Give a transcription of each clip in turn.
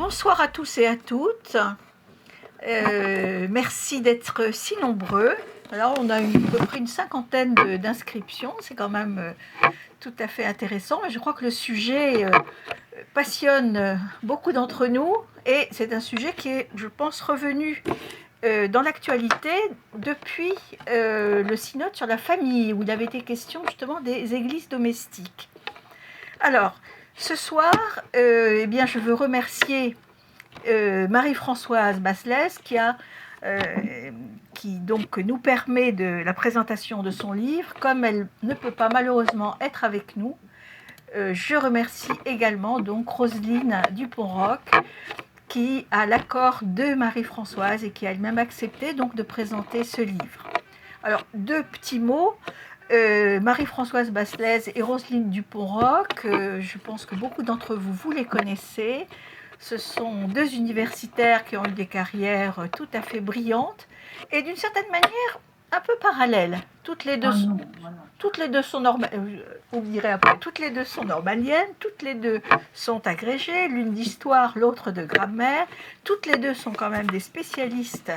Bonsoir à tous et à toutes. Merci d'être si nombreux. Alors, on a à peu près une cinquantaine d'inscriptions. C'est quand même tout à fait intéressant. Mais je crois que le sujet passionne beaucoup d'entre nous. Et c'est un sujet qui est, je pense, revenu dans l'actualité depuis le synode sur la famille, où il avait été question justement des églises domestiques. Alors, ce soir, eh bien, je veux remercier Marie-Françoise Basselès qui donc nous permet de la présentation de son livre. Comme elle ne peut pas malheureusement être avec nous, je remercie également donc Roselyne Dupont-Roch qui a l'accord de Marie-Françoise et qui a elle-même accepté donc de présenter ce livre. Alors, deux petits mots. Marie-Françoise Basselès et Roselyne Dupont-Roch, je pense que beaucoup d'entre vous, vous les connaissez. Ce sont deux universitaires qui ont eu des carrières tout à fait brillantes et d'une certaine manière un peu parallèles. Toutes les deux sont vous me direz après, toutes les deux sont normaliennes, toutes les deux sont agrégées, l'une d'histoire, l'autre de grammaire. Toutes les deux sont quand même des spécialistes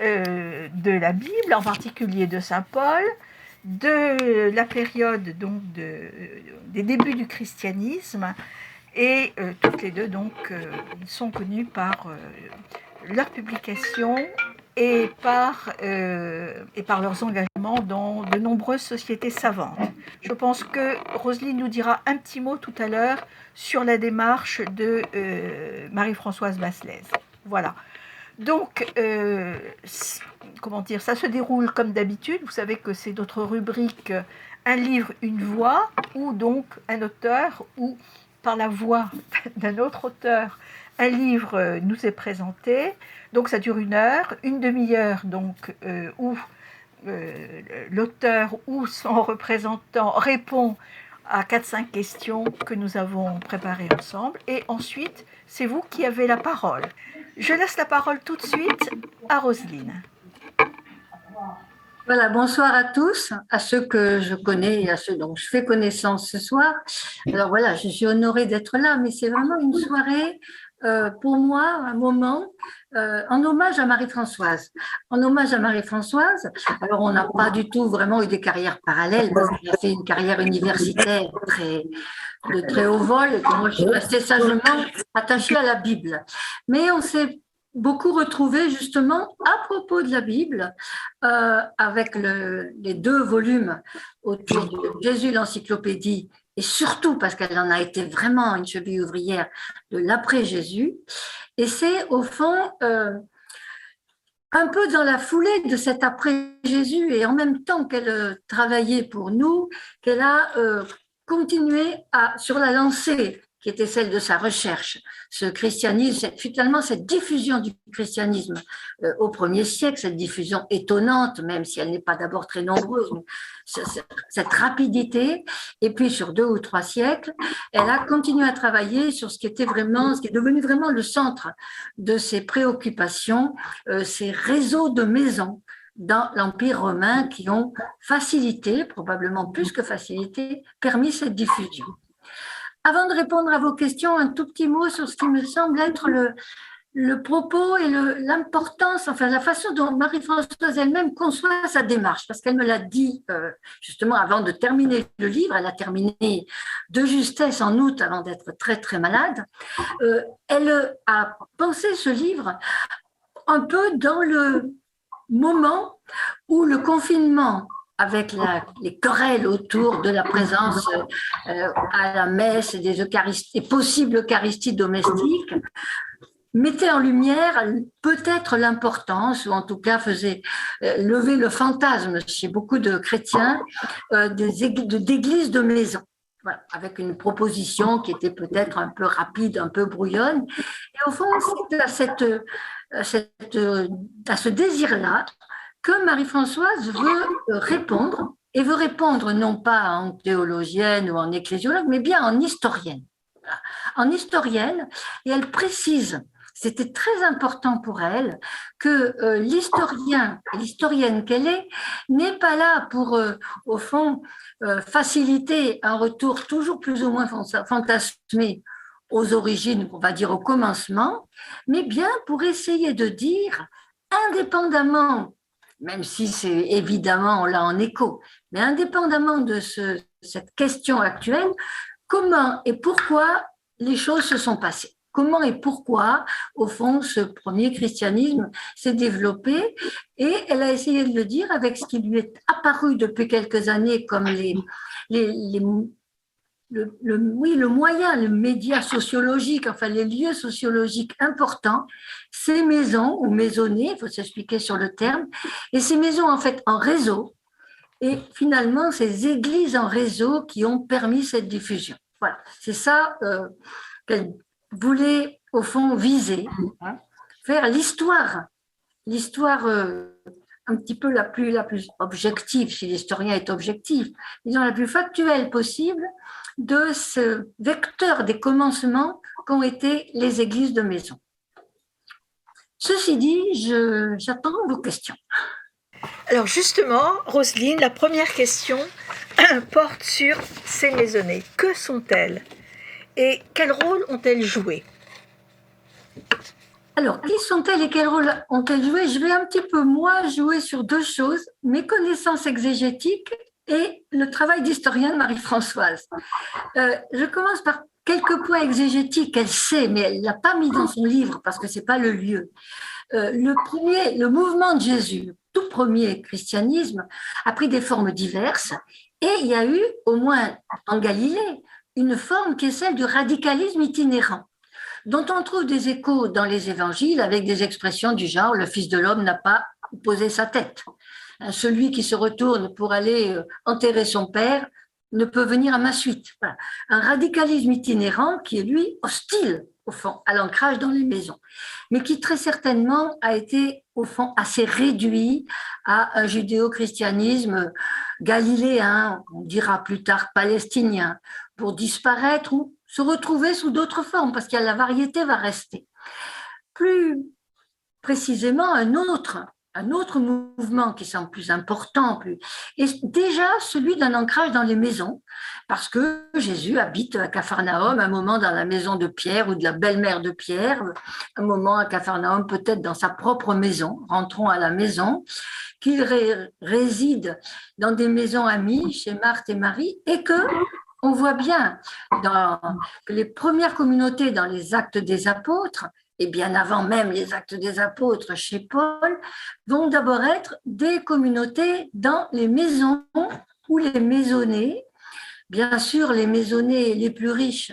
de la Bible, en particulier de Saint Paul, de la période donc des débuts du christianisme, et toutes les deux donc sont connues par leurs publications et par leurs engagements dans de nombreuses sociétés savantes. Je pense que Roselyne nous dira un petit mot tout à l'heure sur la démarche de Marie-Françoise Basselès. Voilà. Donc, comment dire, ça se déroule comme d'habitude. Vous savez que c'est notre rubrique un livre, une voix, où donc un auteur, ou par la voix d'un autre auteur, un livre nous est présenté. Donc ça dure 1 heure, une demi-heure, donc où l'auteur ou son représentant répond à 4-5 questions que nous avons préparées ensemble. Et ensuite, c'est vous qui avez la parole. Je laisse la parole tout de suite à Roselyne. Voilà, bonsoir à tous, à ceux que je connais et à ceux dont je fais connaissance ce soir. Alors voilà, je suis honorée d'être là, mais c'est vraiment une soirée, pour moi, un moment en hommage à Marie-Françoise. En hommage à Marie-Françoise, alors on n'a pas du tout vraiment eu des carrières parallèles, parce qu'elle a fait une carrière universitaire de très haut vol, et que moi je suis restée sagement attachée à la Bible. Mais on s'est beaucoup retrouvés justement à propos de la Bible, avec les 2 volumes autour de Jésus, l'encyclopédie, et surtout parce qu'elle en a été vraiment une cheville ouvrière de l'après-Jésus. Et c'est au fond un peu dans la foulée de cet après-Jésus, et en même temps qu'elle travaillait pour nous, qu'elle a continué sur la lancée qui était celle de sa recherche. Ce christianisme, finalement, cette diffusion du christianisme au 1er siècle, cette diffusion étonnante, même si elle n'est pas d'abord très nombreuse, mais cette rapidité, et puis sur 2 ou 3 siècles, elle a continué à travailler sur ce qui est devenu vraiment le centre de ses préoccupations, ces réseaux de maisons dans l'Empire romain qui ont facilité, probablement plus que facilité, permis cette diffusion. Avant de répondre à vos questions, un tout petit mot sur ce qui me semble être le propos et l'importance, enfin la façon dont Marie-Françoise elle-même conçoit sa démarche, parce qu'elle me l'a dit justement avant de terminer le livre. Elle a terminé de justesse en août avant d'être très très malade. Elle a pensé ce livre un peu dans le moment où le confinement, avec les querelles autour de la présence à la messe et des possibles eucharisties domestiques, mettait en lumière peut-être l'importance, ou en tout cas faisait lever le fantasme chez beaucoup de chrétiens d'églises de maison. Voilà, avec une proposition qui était peut-être un peu rapide, un peu brouillonne. Et au fond, c'est à ce désir-là que Marie-Françoise veut répondre, et veut répondre non pas en théologienne ou en ecclésiologue, mais bien en historienne. En historienne, et elle précise, c'était très important pour elle, que l'historienne qu'elle est, n'est pas là pour, au fond, faciliter un retour toujours plus ou moins fantasmé aux origines, on va dire au commencement, mais bien pour essayer de dire, indépendamment, même si c'est évidemment là en écho, mais indépendamment de cette question actuelle, comment et pourquoi les choses se sont passées. Comment et pourquoi, au fond, ce premier christianisme s'est développé. Et elle a essayé de le dire avec ce qui lui est apparu depuis quelques années comme les oui, le moyen, le média sociologique, enfin les lieux sociologiques importants, ces maisons ou maisonnées, il faut s'expliquer sur le terme, et ces maisons en fait en réseau, et finalement ces églises en réseau qui ont permis cette diffusion. Voilà, c'est ça qu'elle voulait au fond viser, hein, faire l'histoire un petit peu la plus objective, si l'historien est objectif, disons la plus factuelle possible de ce vecteur des commencements qu'ont été les églises de maison. Ceci dit, j'attends vos questions. Alors justement, Roselyne, la première question porte sur ces maisonnées. Que sont-elles et quel rôle ont-elles joué? Alors, qui sont-elles et quel rôle ont-elles joué? Je vais un petit peu, moi, jouer sur deux choses, mes connaissances exégétiques et le travail d'historien de Marie-Françoise. Je commence par quelques points exégétiques qu'elle sait, mais elle ne l'a pas mis dans son livre parce que ce n'est pas le lieu. Le mouvement de Jésus, le tout premier christianisme, a pris des formes diverses et il y a eu, au moins en Galilée, une forme qui est celle du radicalisme itinérant, dont on trouve des échos dans les évangiles avec des expressions du genre « le Fils de l'homme n'a pas posé sa tête ». Celui qui se retourne pour aller enterrer son père ne peut venir à ma suite. Voilà. Un radicalisme itinérant qui est, lui, hostile, au fond, à l'ancrage dans les maisons, mais qui très certainement a été, au fond, assez réduit à un judéo-christianisme galiléen, on dira plus tard palestinien, pour disparaître ou se retrouver sous d'autres formes, parce que la variété va rester. Plus précisément, un autre mouvement qui semble plus important, est déjà celui d'un ancrage dans les maisons, parce que Jésus habite à Capharnaüm, un moment dans la maison de Pierre ou de la belle-mère de Pierre, un moment à Capharnaüm peut-être dans sa propre maison, rentrons à la maison, qu'il réside dans des maisons amies chez Marthe et Marie, et que on voit bien que les premières communautés dans les Actes des Apôtres, et bien avant même les Actes des Apôtres chez Paul, vont d'abord être des communautés dans les maisons ou les maisonnées. Bien sûr, les maisonnées les plus riches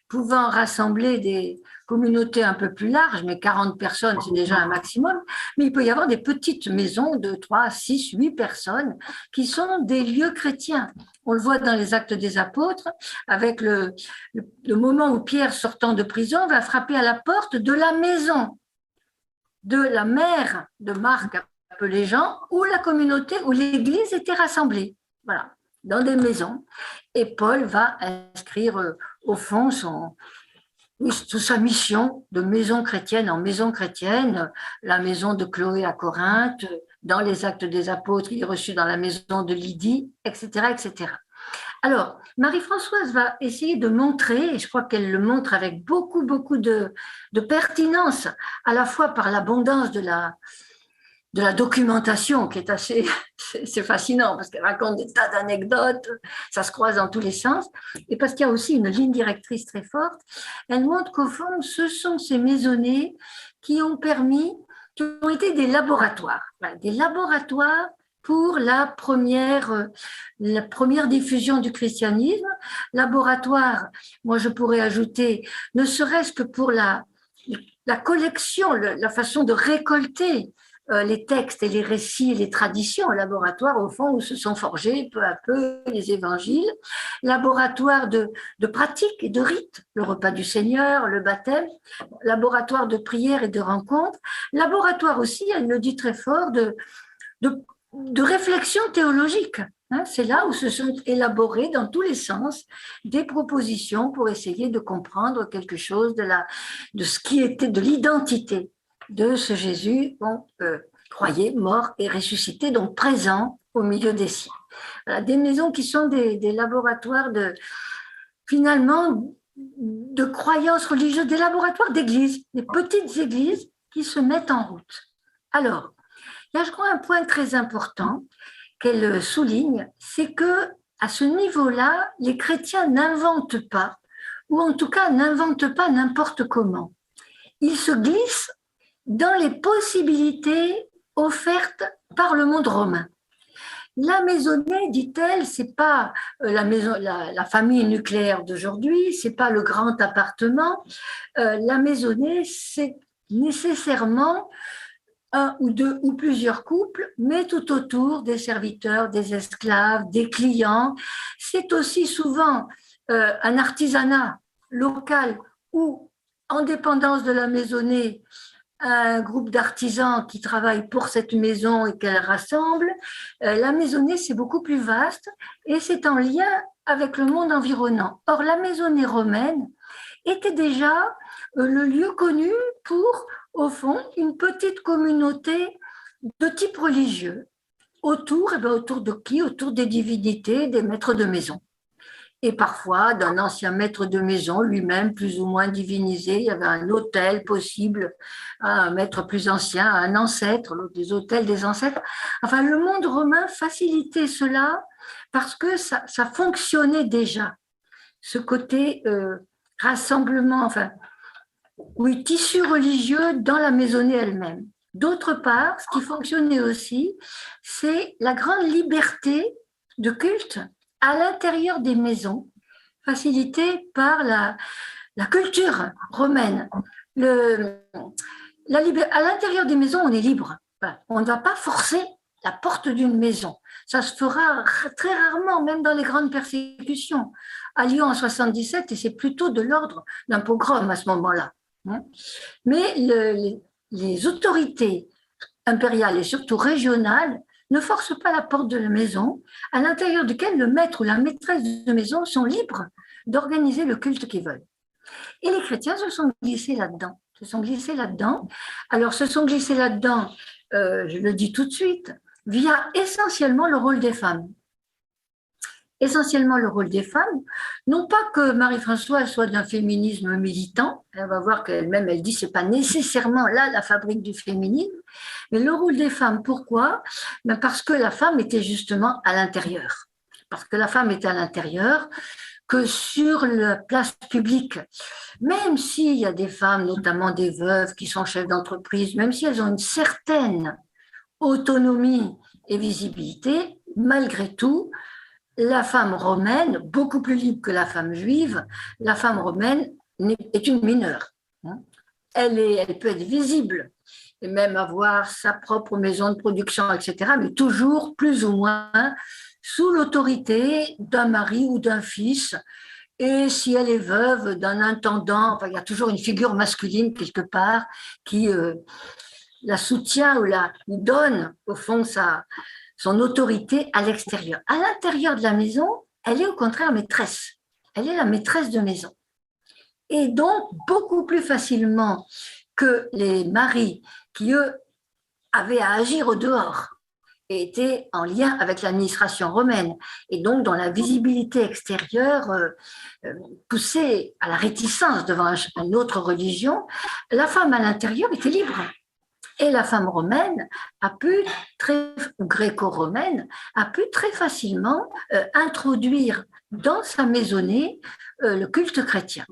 pouvant rassembler des communautés un peu plus larges, mais 40 personnes, c'est déjà un maximum, mais il peut y avoir des petites maisons de 3, 6, 8 personnes qui sont des lieux chrétiens. On le voit dans les Actes des Apôtres, avec le moment où Pierre, sortant de prison, va frapper à la porte de la maison de la mère de Marc, appelée Jean, où la communauté, où l'église était rassemblée. Voilà, dans des maisons. Et Paul va inscrire au fond sa mission de maison chrétienne en maison chrétienne, la maison de Chloé à Corinthe, dans les Actes des Apôtres, il est reçu dans la maison de Lydie, etc., etc. Alors, Marie-Françoise va essayer de montrer, et je crois qu'elle le montre avec beaucoup, beaucoup de pertinence, à la fois par l'abondance de la documentation qui est assez c'est fascinant parce qu'elle raconte des tas d'anecdotes, ça se croise dans tous les sens, et parce qu'il y a aussi une ligne directrice très forte. Elle montre qu'au fond, ce sont ces maisonnées qui ont été des laboratoires pour la première diffusion du christianisme. Laboratoire, moi je pourrais ajouter, ne serait-ce que pour la collection, la façon de récolter les textes et les récits et les traditions, laboratoire au fond où se sont forgés peu à peu les évangiles, laboratoire de pratiques et de rites, le repas du Seigneur, le baptême, laboratoire de prière et de rencontres, laboratoire aussi, elle le dit très fort, de réflexion théologique. C'est là où se sont élaborées dans tous les sens des propositions pour essayer de comprendre quelque chose de ce qui était de l'identité de ce Jésus qu'on croyait mort et ressuscité, donc présent au milieu des siens. Voilà, des maisons qui sont des laboratoires finalement de croyances religieuses, des laboratoires d'églises, des petites églises qui se mettent en route. Alors, là, je crois un point très important qu'elle souligne, c'est que à ce niveau-là, les chrétiens n'inventent pas, ou en tout cas n'inventent pas n'importe comment. Ils se glissent dans les possibilités offertes par le monde romain. La maisonnée, dit-elle, c'est pas la famille nucléaire d'aujourd'hui, c'est pas le grand appartement. La maisonnée, c'est nécessairement un ou deux ou plusieurs couples, mais tout autour des serviteurs, des esclaves, des clients. C'est aussi souvent un artisanat local ou, en dépendance de la maisonnée, un groupe d'artisans qui travaillent pour cette maison et qu'elle rassemble. La maisonnée, c'est beaucoup plus vaste et c'est en lien avec le monde environnant. Or, la maisonnée romaine était déjà le lieu connu pour, au fond, une petite communauté de type religieux. Autour, autour de qui? Autour des divinités, des maîtres de maison. Et parfois d'un ancien maître de maison, lui-même plus ou moins divinisé. Il y avait un autel possible, un maître plus ancien, un ancêtre, des autels des ancêtres. Enfin, le monde romain facilitait cela parce que ça fonctionnait déjà. Ce côté rassemblement, enfin, oui, tissu religieux dans la maisonnée elle-même. D'autre part, ce qui fonctionnait aussi, c'est la grande liberté de culte à l'intérieur des maisons, facilitée par la culture romaine. À l'intérieur des maisons, on est libre. On ne va pas forcer la porte d'une maison. Ça se fera très rarement, même dans les grandes persécutions. À Lyon en 77, et c'est plutôt de l'ordre d'un pogrom à ce moment-là. Mais les autorités impériales et surtout régionales ne forcent pas la porte de la maison, à l'intérieur duquel le maître ou la maîtresse de maison sont libres d'organiser le culte qu'ils veulent. Et les chrétiens se sont glissés là-dedans. Alors, se sont glissés là-dedans, je le dis tout de suite, via essentiellement le rôle des femmes. Essentiellement le rôle des femmes, non pas que Marie-Françoise soit d'un féminisme militant, elle va voir qu'elle-même, elle dit que ce n'est pas nécessairement là la fabrique du féminisme, mais le rôle des femmes, pourquoi? Parce que la femme était justement à l'intérieur. Parce que la femme est à l'intérieur, que sur la place publique, même s'il y a des femmes, notamment des veuves qui sont chefs d'entreprise, même si elles ont une certaine autonomie et visibilité, malgré tout, la femme romaine, beaucoup plus libre que la femme juive, la femme romaine est une mineure. Elle peut être visible et même avoir sa propre maison de production, etc., mais toujours plus ou moins sous l'autorité d'un mari ou d'un fils. Et si elle est veuve, d'un intendant, enfin, il y a toujours une figure masculine quelque part qui la soutient ou la donne, au fond, son autorité à l'extérieur. À l'intérieur de la maison, elle est au contraire maîtresse. Elle est la maîtresse de maison. Et donc, beaucoup plus facilement que les maris qui, eux, avaient à agir au dehors et étaient en lien avec l'administration romaine, et donc dont la visibilité extérieure poussait à la réticence devant une autre religion, la femme à l'intérieur était libre. Et la femme romaine gréco-romaine, a pu très facilement introduire dans sa maisonnée le culte chrétien.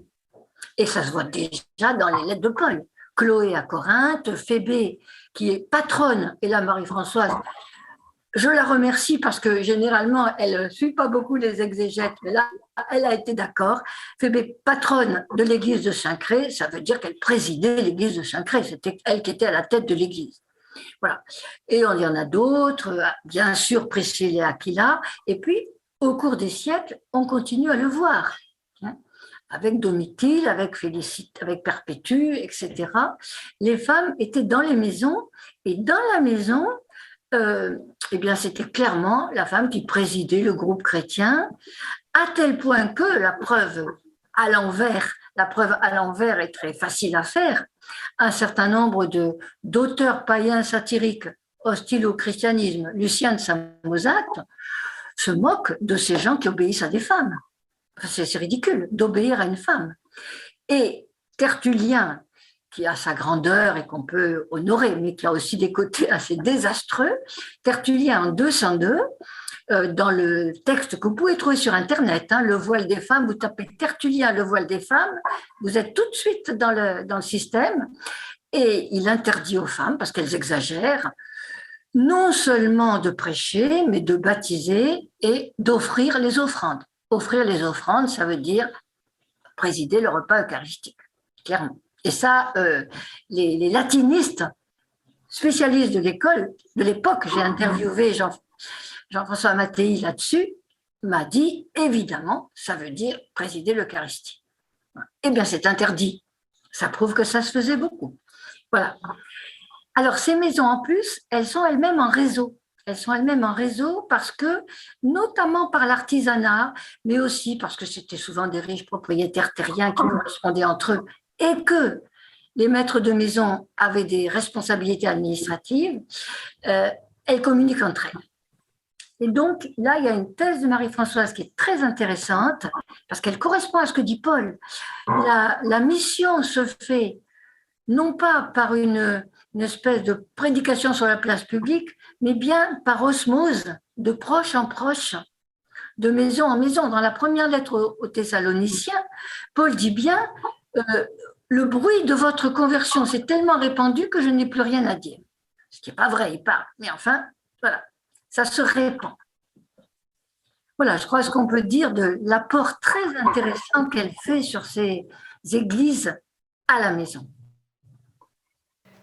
Et ça se voit déjà dans les lettres de Paul. Chloé à Corinthe, Phébé, qui est patronne, et là Marie-Françoise, je la remercie parce que généralement, elle ne suit pas beaucoup les exégètes, mais là, elle a été d'accord. Phébé, patronne de l'église de Saint-Cré, ça veut dire qu'elle présidait l'église de Saint-Cré. C'était elle qui était à la tête de l'église. Voilà. Et il y en a d'autres, bien sûr Priscille et Aquila. Et puis, au cours des siècles, on continue à le voir. Avec Domitille, avec Félicite, avec Perpétue, etc. Les femmes étaient dans les maisons, et dans la maison, eh bien, c'était clairement la femme qui présidait le groupe chrétien, à tel point que la preuve à l'envers est très facile à faire. Un certain nombre d'auteurs païens satiriques hostiles au christianisme, Lucien de Samosate, se moque de ces gens qui obéissent à des femmes. c'est ridicule d'obéir à une femme. Et Tertullien, qui a sa grandeur et qu'on peut honorer, mais qui a aussi des côtés assez désastreux, Tertullien en 202, dans le texte que vous pouvez trouver sur Internet, le voile des femmes, vous tapez Tertullien, le voile des femmes, vous êtes tout de suite dans le système, et il interdit aux femmes, parce qu'elles exagèrent, non seulement de prêcher, mais de baptiser et d'offrir les offrandes. Offrir les offrandes, ça veut dire présider le repas eucharistique, clairement. Et ça, les latinistes, spécialistes de l'école, de l'époque, j'ai interviewé Jean-François Mattei là-dessus, m'a dit, évidemment, ça veut dire présider l'Eucharistie. Eh bien, c'est interdit. Ça prouve que ça se faisait beaucoup. Voilà. Alors, ces maisons, en plus, elles sont elles-mêmes en réseau. Elles sont elles-mêmes en réseau parce que, notamment par l'artisanat, mais aussi parce que c'était souvent des riches propriétaires terriens qui correspondaient entre eux, et que les maîtres de maison avaient des responsabilités administratives, elles communiquent entre elles. Et donc, là, il y a une thèse de Marie-Françoise qui est très intéressante, parce qu'elle correspond à ce que dit Paul. La mission se fait non pas par une espèce de prédication sur la place publique, mais bien par osmose, de proche en proche, de maison en maison. Dans la première lettre aux Thessaloniciens, Paul dit bien le bruit de votre conversion s'est tellement répandu que je n'ai plus rien à dire. Ce qui n'est pas vrai, il parle. Mais enfin, voilà, ça se répand. Voilà, je crois ce qu'on peut dire de l'apport très intéressant qu'elle fait sur ces églises à la maison.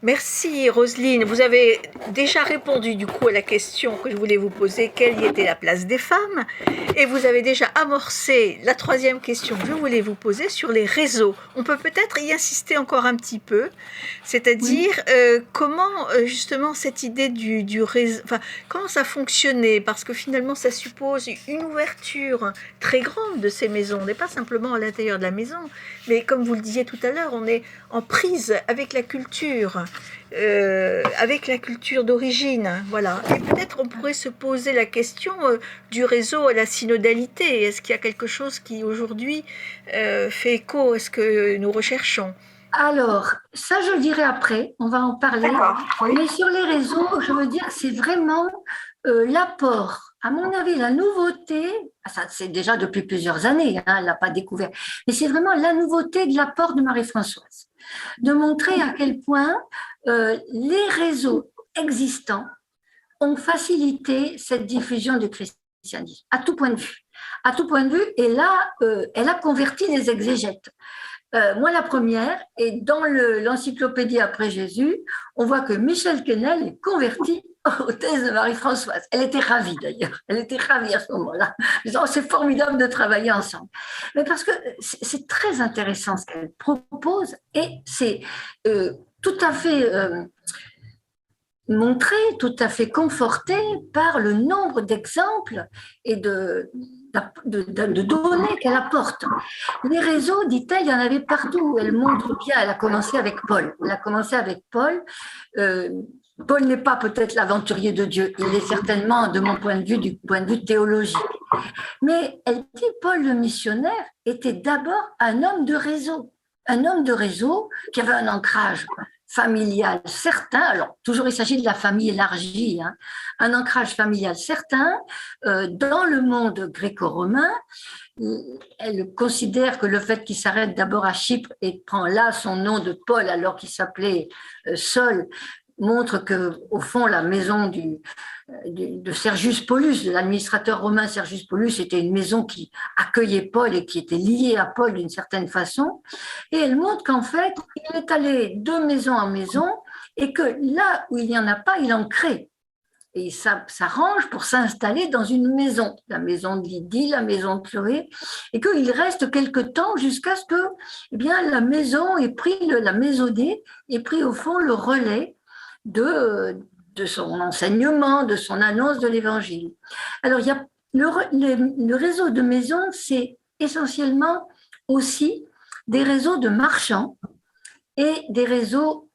Merci Roselyne. Vous avez déjà répondu du coup à la question que je voulais vous poser, quelle y était la place des femmes, et vous avez déjà amorcé la troisième question que je voulais vous poser sur les réseaux. On peut peut-être y insister encore un petit peu, c'est-à-dire comment justement cette idée du réseau, enfin comment ça fonctionnait, parce que finalement ça suppose une ouverture très grande de ces maisons. On n'est pas simplement à l'intérieur de la maison, mais comme vous le disiez tout à l'heure, on est en prise avec la culture. Avec la culture d'origine, voilà. Et peut-être on pourrait se poser la question du réseau à la synodalité. Est-ce qu'il y a quelque chose qui aujourd'hui fait écho à ce que nous recherchons? Alors, ça je le dirai après, on va en parler. Oui. Mais sur les réseaux, je veux dire que c'est vraiment l'apport. À mon avis, la nouveauté, ça c'est déjà depuis plusieurs années, elle ne l'a pas découvert, mais c'est vraiment la nouveauté de l'apport de Marie-Françoise, de montrer à quel point les réseaux existants ont facilité cette diffusion du christianisme, à tout point de vue. À tout point de vue, et là, elle a converti les exégètes. Moi, la première, et dans l'encyclopédie après Jésus, on voit que Michel Quesnel est converti aux thèses de Marie-Françoise. Elle était ravie d'ailleurs, elle était ravie à ce moment-là. Disant, c'est formidable de travailler ensemble. Mais parce que c'est très intéressant ce qu'elle propose et c'est tout à fait montré, tout à fait conforté par le nombre d'exemples et de données qu'elle apporte. Les réseaux, dit-elle, il y en avait partout. Elle montre bien, elle a commencé avec Paul. Elle a commencé avec Paul. Paul n'est pas peut-être l'aventurier de Dieu, il est certainement, de mon point de vue, du point de vue théologique. Mais elle dit, Paul le missionnaire était d'abord un homme de réseau qui avait un ancrage familial certain, alors toujours il s'agit de la famille élargie, un ancrage familial certain dans le monde gréco-romain. Elle considère que le fait qu'il s'arrête d'abord à Chypre et prend là son nom de Paul alors qu'il s'appelait Saul montre que au fond la maison de Sergius Paulus, de l'administrateur romain Sergius Paulus, était une maison qui accueillait Paul et qui était liée à Paul d'une certaine façon. Et elle montre qu'en fait, il est allé de maison en maison et que là où il n'y en a pas, il en crée. Et ça s'arrange pour s'installer dans une maison, la maison de Lydie, la maison de Chloé, et qu'il reste quelque temps jusqu'à ce que la maison ait pris, la maisonnée ait pris au fond le relais de son enseignement, de son annonce de l'évangile. Alors, il y a le réseau de maisons, c'est essentiellement aussi des réseaux de marchands et des réseaux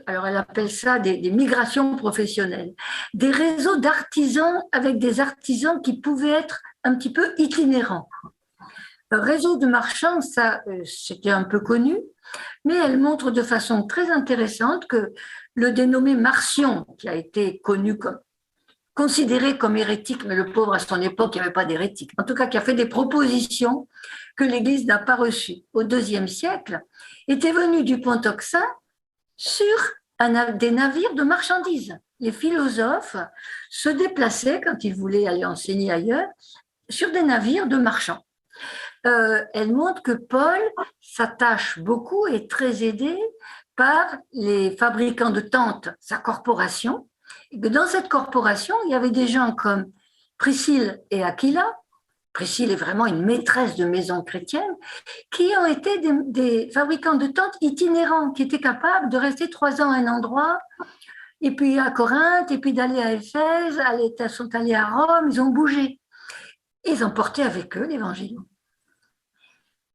alors elle appelle ça des migrations professionnelles, des réseaux d'artisans avec des artisans qui pouvaient être un petit peu itinérants. Réseau de marchands, ça, c'était un peu connu, mais elle montre de façon très intéressante que le dénommé Marcion, qui a été connu comme considéré comme hérétique, mais le pauvre à son époque, il n'y avait pas d'hérétique, en tout cas qui a fait des propositions que l'Église n'a pas reçues au IIe siècle, était venu du Pont-Oxin sur des navires de marchandises. Les philosophes se déplaçaient, quand ils voulaient aller enseigner ailleurs, sur des navires de marchands. Elle montre que Paul s'attache beaucoup et est très aidé par les fabricants de tentes, sa corporation, et que dans cette corporation, il y avait des gens comme Priscille et Aquila. Priscille est vraiment une maîtresse de maison chrétienne, qui ont été des fabricants de tentes itinérants, qui étaient capables de rester 3 ans à un endroit, et puis à Corinthe, et puis d'aller à Éphèse, ils sont allés à Rome, ils ont bougé. Ils ont porté avec eux l'évangile.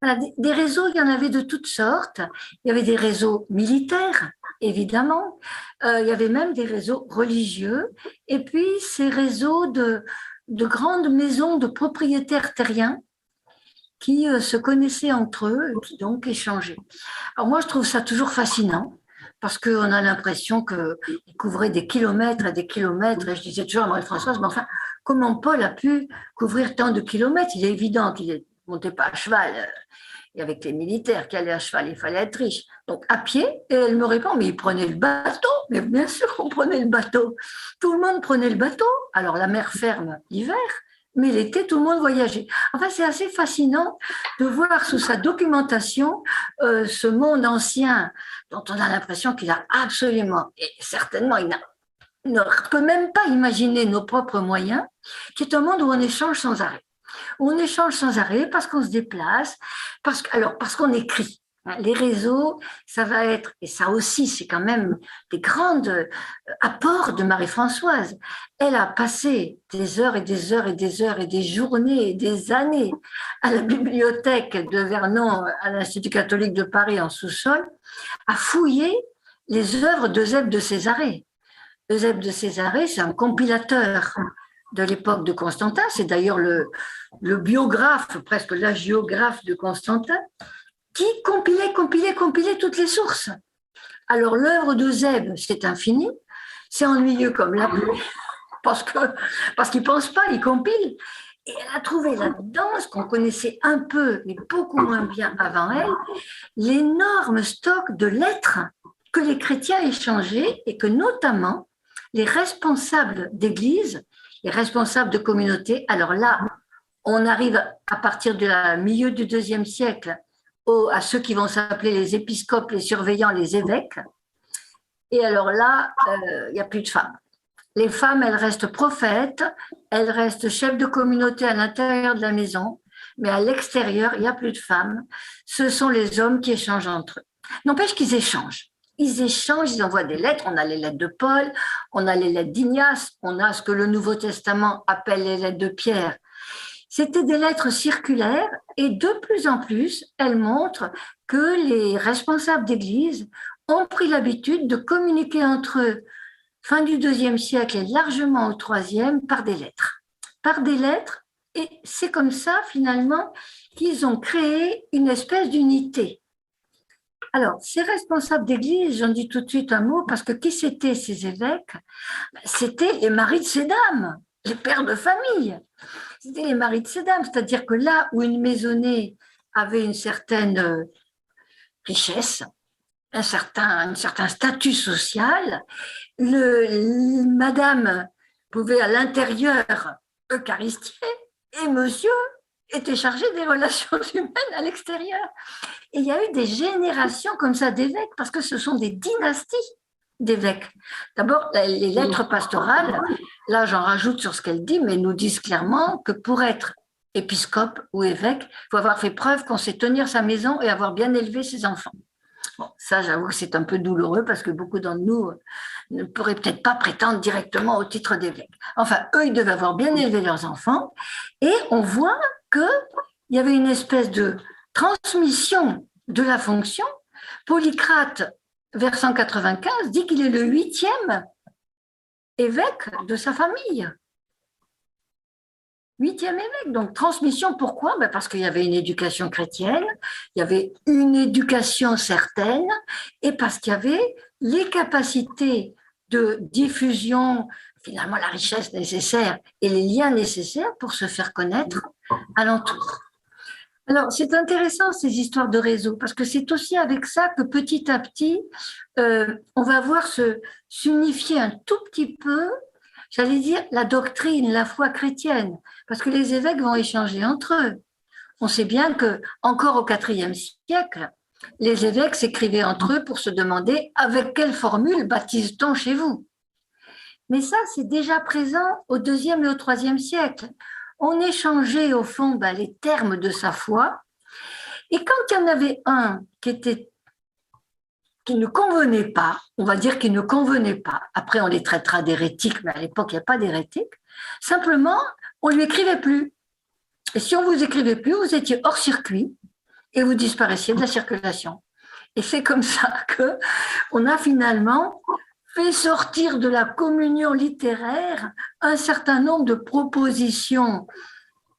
Voilà, des réseaux, il y en avait de toutes sortes. Il y avait des réseaux militaires, évidemment. Il y avait même des réseaux religieux. Et puis, ces réseaux de grandes maisons de propriétaires terriens qui se connaissaient entre eux et qui donc échangeaient. Alors moi, je trouve ça toujours fascinant parce qu'on a l'impression qu'ils couvraient des kilomètres et des kilomètres. Et je disais toujours à Marie-Françoise, mais enfin, comment Paul a pu couvrir tant de kilomètres? Il est évident qu'il ne montait pas à cheval. Et avec les militaires qui allaient à cheval, il fallait être riche. Donc à pied, et elle me répond, mais ils prenaient le bateau. Mais bien sûr qu'on prenait le bateau. Tout le monde prenait le bateau. Alors la mer ferme l'hiver, mais l'été, tout le monde voyageait. Enfin, c'est assez fascinant de voir sous sa documentation ce monde ancien dont on a l'impression qu'il a absolument, et certainement, il ne peut même pas imaginer nos propres moyens, qui est un monde où on échange sans arrêt. On échange sans arrêt parce qu'on se déplace, parce qu'on écrit. Les réseaux, ça va être, et ça aussi, c'est quand même des grands apports de Marie-Françoise. Elle a passé des heures et des heures et des heures et des journées et des années à la bibliothèque de Vernon, à l'Institut catholique de Paris en sous-sol, à fouiller les œuvres d'Eusèbe de Césarée. Eusèbe de Césarée, c'est un compilateur de l'époque de Constantin, c'est d'ailleurs le biographe, presque l'agiographe de Constantin, qui compilait toutes les sources. Alors l'œuvre d'Eusèbe, c'est infini, c'est ennuyeux comme la pluie, parce qu'il ne pense pas, il compile. Et elle a trouvé là-dedans, ce qu'on connaissait un peu, mais beaucoup moins bien avant elle, l'énorme stock de lettres que les chrétiens échangeaient et que notamment les responsables d'église, les responsables de communauté, alors là, on arrive à partir du milieu du IIe siècle à ceux qui vont s'appeler les épiscopes, les surveillants, les évêques. Et alors là, il n'y a plus de femmes. Les femmes, elles restent prophètes, elles restent chefs de communauté à l'intérieur de la maison, mais à l'extérieur, il n'y a plus de femmes. Ce sont les hommes qui échangent entre eux. N'empêche qu'ils échangent. Ils échangent, ils envoient des lettres. On a les lettres de Paul, on a les lettres d'Ignace, on a ce que le Nouveau Testament appelle les lettres de Pierre. C'était des lettres circulaires et de plus en plus, elles montrent que les responsables d'église ont pris l'habitude de communiquer entre eux, fin du IIe siècle et largement au IIIe, par des lettres. Par des lettres, et c'est comme ça finalement qu'ils ont créé une espèce d'unité. Alors, ces responsables d'église, j'en dis tout de suite un mot, parce que qui c'étaient ces évêques? C'était les maris de ces dames, les pères de famille. C'était les maris de ces dames, c'est-à-dire que là où une maisonnée avait une certaine richesse, un certain statut social, madame pouvait à l'intérieur eucharistier et monsieur était chargé des relations humaines à l'extérieur. Et il y a eu des générations comme ça d'évêques, parce que ce sont des dynasties d'évêques. D'abord, les lettres pastorales, là j'en rajoute sur ce qu'elle dit, mais nous disent clairement que pour être épiscope ou évêque, il faut avoir fait preuve qu'on sait tenir sa maison et avoir bien élevé ses enfants. Bon, ça, j'avoue que c'est un peu douloureux parce que beaucoup d'entre nous ne pourraient peut-être pas prétendre directement au titre d'évêque. Enfin, eux, ils devaient avoir bien élevé leurs enfants et on voit qu'il y avait une espèce de transmission de la fonction. Polycrate, vers 195, dit qu'il est le 8e évêque de sa famille. Huitième évêque, donc transmission, pourquoi? Ben parce qu'il y avait une éducation chrétienne, il y avait une éducation certaine, et parce qu'il y avait les capacités de diffusion, finalement la richesse nécessaire et les liens nécessaires pour se faire connaître alentour. Alors, c'est intéressant ces histoires de réseau, parce que c'est aussi avec ça que petit à petit, on va voir s'unifier un tout petit peu, j'allais dire, la doctrine, la foi chrétienne, parce que les évêques vont échanger entre eux. On sait bien que encore au IVe siècle, les évêques s'écrivaient entre eux pour se demander avec quelle formule baptise-t-on chez vous. Mais ça, c'est déjà présent au IIe et au IIIe siècle. On échangeait au fond les termes de sa foi, et quand il y en avait un qui ne convenait pas, on va dire qu'il ne convenait pas, après on les traitera d'hérétiques, mais à l'époque il n'y a pas d'hérétiques, simplement on ne lui écrivait plus. Et si on ne vous écrivait plus, vous étiez hors circuit et vous disparaissiez de la circulation. Et c'est comme ça qu'on a finalement fait sortir de la communion littéraire un certain nombre de propositions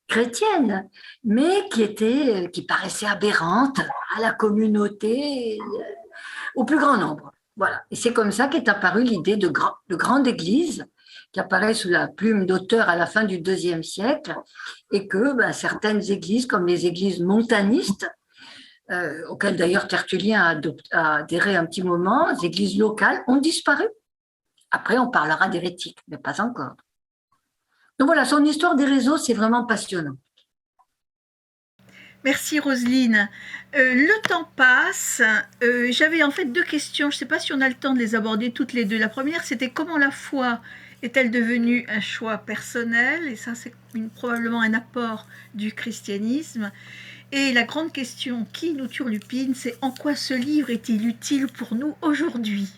chrétiennes, mais qui paraissaient aberrantes à la communauté, au plus grand nombre. Voilà. Et c'est comme ça qu'est apparue l'idée de grande église, qui apparaît sous la plume d'auteur à la fin du IIe siècle, et que certaines églises, comme les églises montanistes, auxquelles d'ailleurs Tertullien a adhéré un petit moment, les églises locales, ont disparu. Après, on parlera d'hérétiques, mais pas encore. Donc voilà, son histoire des réseaux, c'est vraiment passionnant. Merci Roselyne. Le temps passe. J'avais en fait deux questions. Je ne sais pas si on a le temps de les aborder toutes les deux. La première, c'était comment la foi est-elle devenue un choix personnel? Et ça, c'est probablement un apport du christianisme. Et la grande question qui nous turlupine, c'est en quoi ce livre est-il utile pour nous aujourd'hui?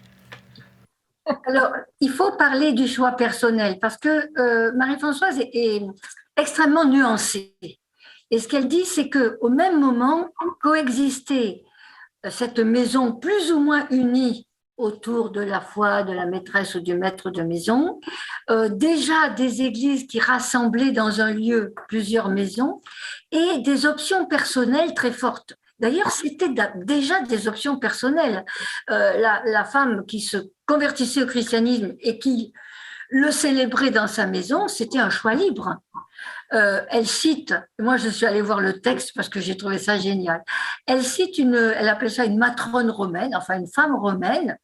Alors, il faut parler du choix personnel parce que Marie-Françoise est extrêmement nuancée. Et ce qu'elle dit, c'est qu'au même moment, coexistait cette maison plus ou moins unie autour de la foi de la maîtresse ou du maître de maison, déjà des églises qui rassemblaient dans un lieu plusieurs maisons et des options personnelles très fortes. D'ailleurs, c'était déjà des options personnelles. La femme qui se convertissait au christianisme et qui le célébrait dans sa maison, c'était un choix libre. Elle cite, moi je suis allée voir le texte parce que j'ai trouvé ça génial. Elle cite elle appelle ça une matrone romaine, enfin une femme romaine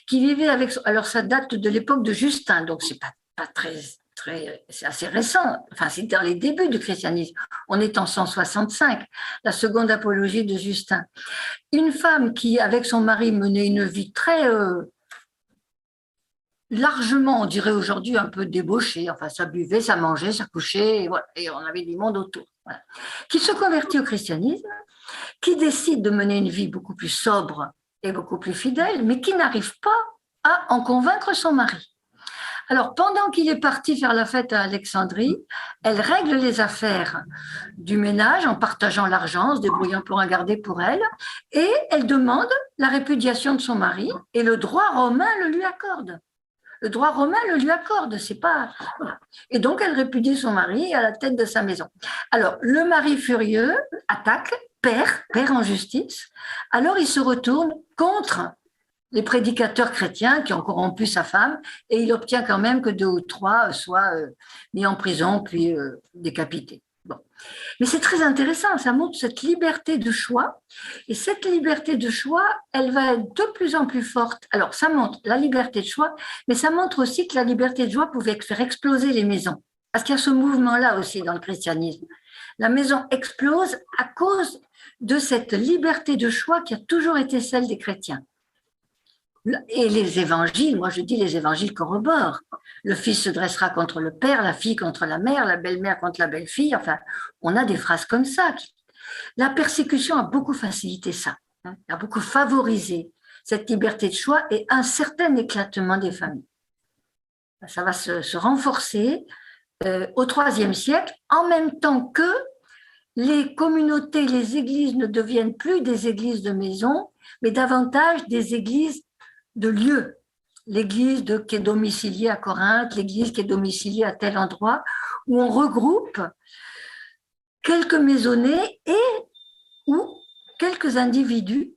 qui vivait avec. Alors ça date de l'époque de Justin, donc c'est pas très, c'est assez récent. Enfin c'est dans les débuts du christianisme. On est en 165, la seconde apologie de Justin. Une femme qui, avec son mari, menait une vie très largement, on dirait aujourd'hui, un peu débauché. Enfin, ça buvait, ça mangeait, ça couchait, et, voilà, et on avait du monde autour. Voilà. Qui se convertit au christianisme, qui décide de mener une vie beaucoup plus sobre et beaucoup plus fidèle, mais qui n'arrive pas à en convaincre son mari. Alors, pendant qu'il est parti faire la fête à Alexandrie, elle règle les affaires du ménage en partageant l'argent, en se débrouillant pour en garder pour elle, et elle demande la répudiation de son mari, et le droit romain le lui accorde. Le droit romain le lui accorde, c'est pas. Voilà. Et donc, elle répudie son mari à la tête de sa maison. Alors, le mari furieux attaque, perd en justice. Alors, il se retourne contre les prédicateurs chrétiens qui ont corrompu sa femme et il obtient quand même que 2 ou 3 soient mis en prison puis décapités. Bon. Mais c'est très intéressant, ça montre cette liberté de choix. Et cette liberté de choix, elle va être de plus en plus forte. Alors, ça montre la liberté de choix, mais ça montre aussi que la liberté de choix pouvait faire exploser les maisons. Parce qu'il y a ce mouvement-là aussi dans le christianisme. La maison explose à cause de cette liberté de choix qui a toujours été celle des chrétiens. Et les évangiles, moi je dis les évangiles corroborent. Le fils se dressera contre le père, la fille contre la mère, la belle-mère contre la belle-fille. Enfin, on a des phrases comme ça. La persécution a beaucoup facilité ça, a beaucoup favorisé cette liberté de choix et un certain éclatement des familles. Ça va se renforcer au IIIe siècle, en même temps que les communautés, les églises ne deviennent plus des églises de maison, mais davantage des églises de lieux, l'église qui est domiciliée à Corinthe, l'église qui est domiciliée à tel endroit, où on regroupe quelques maisonnées et ou quelques individus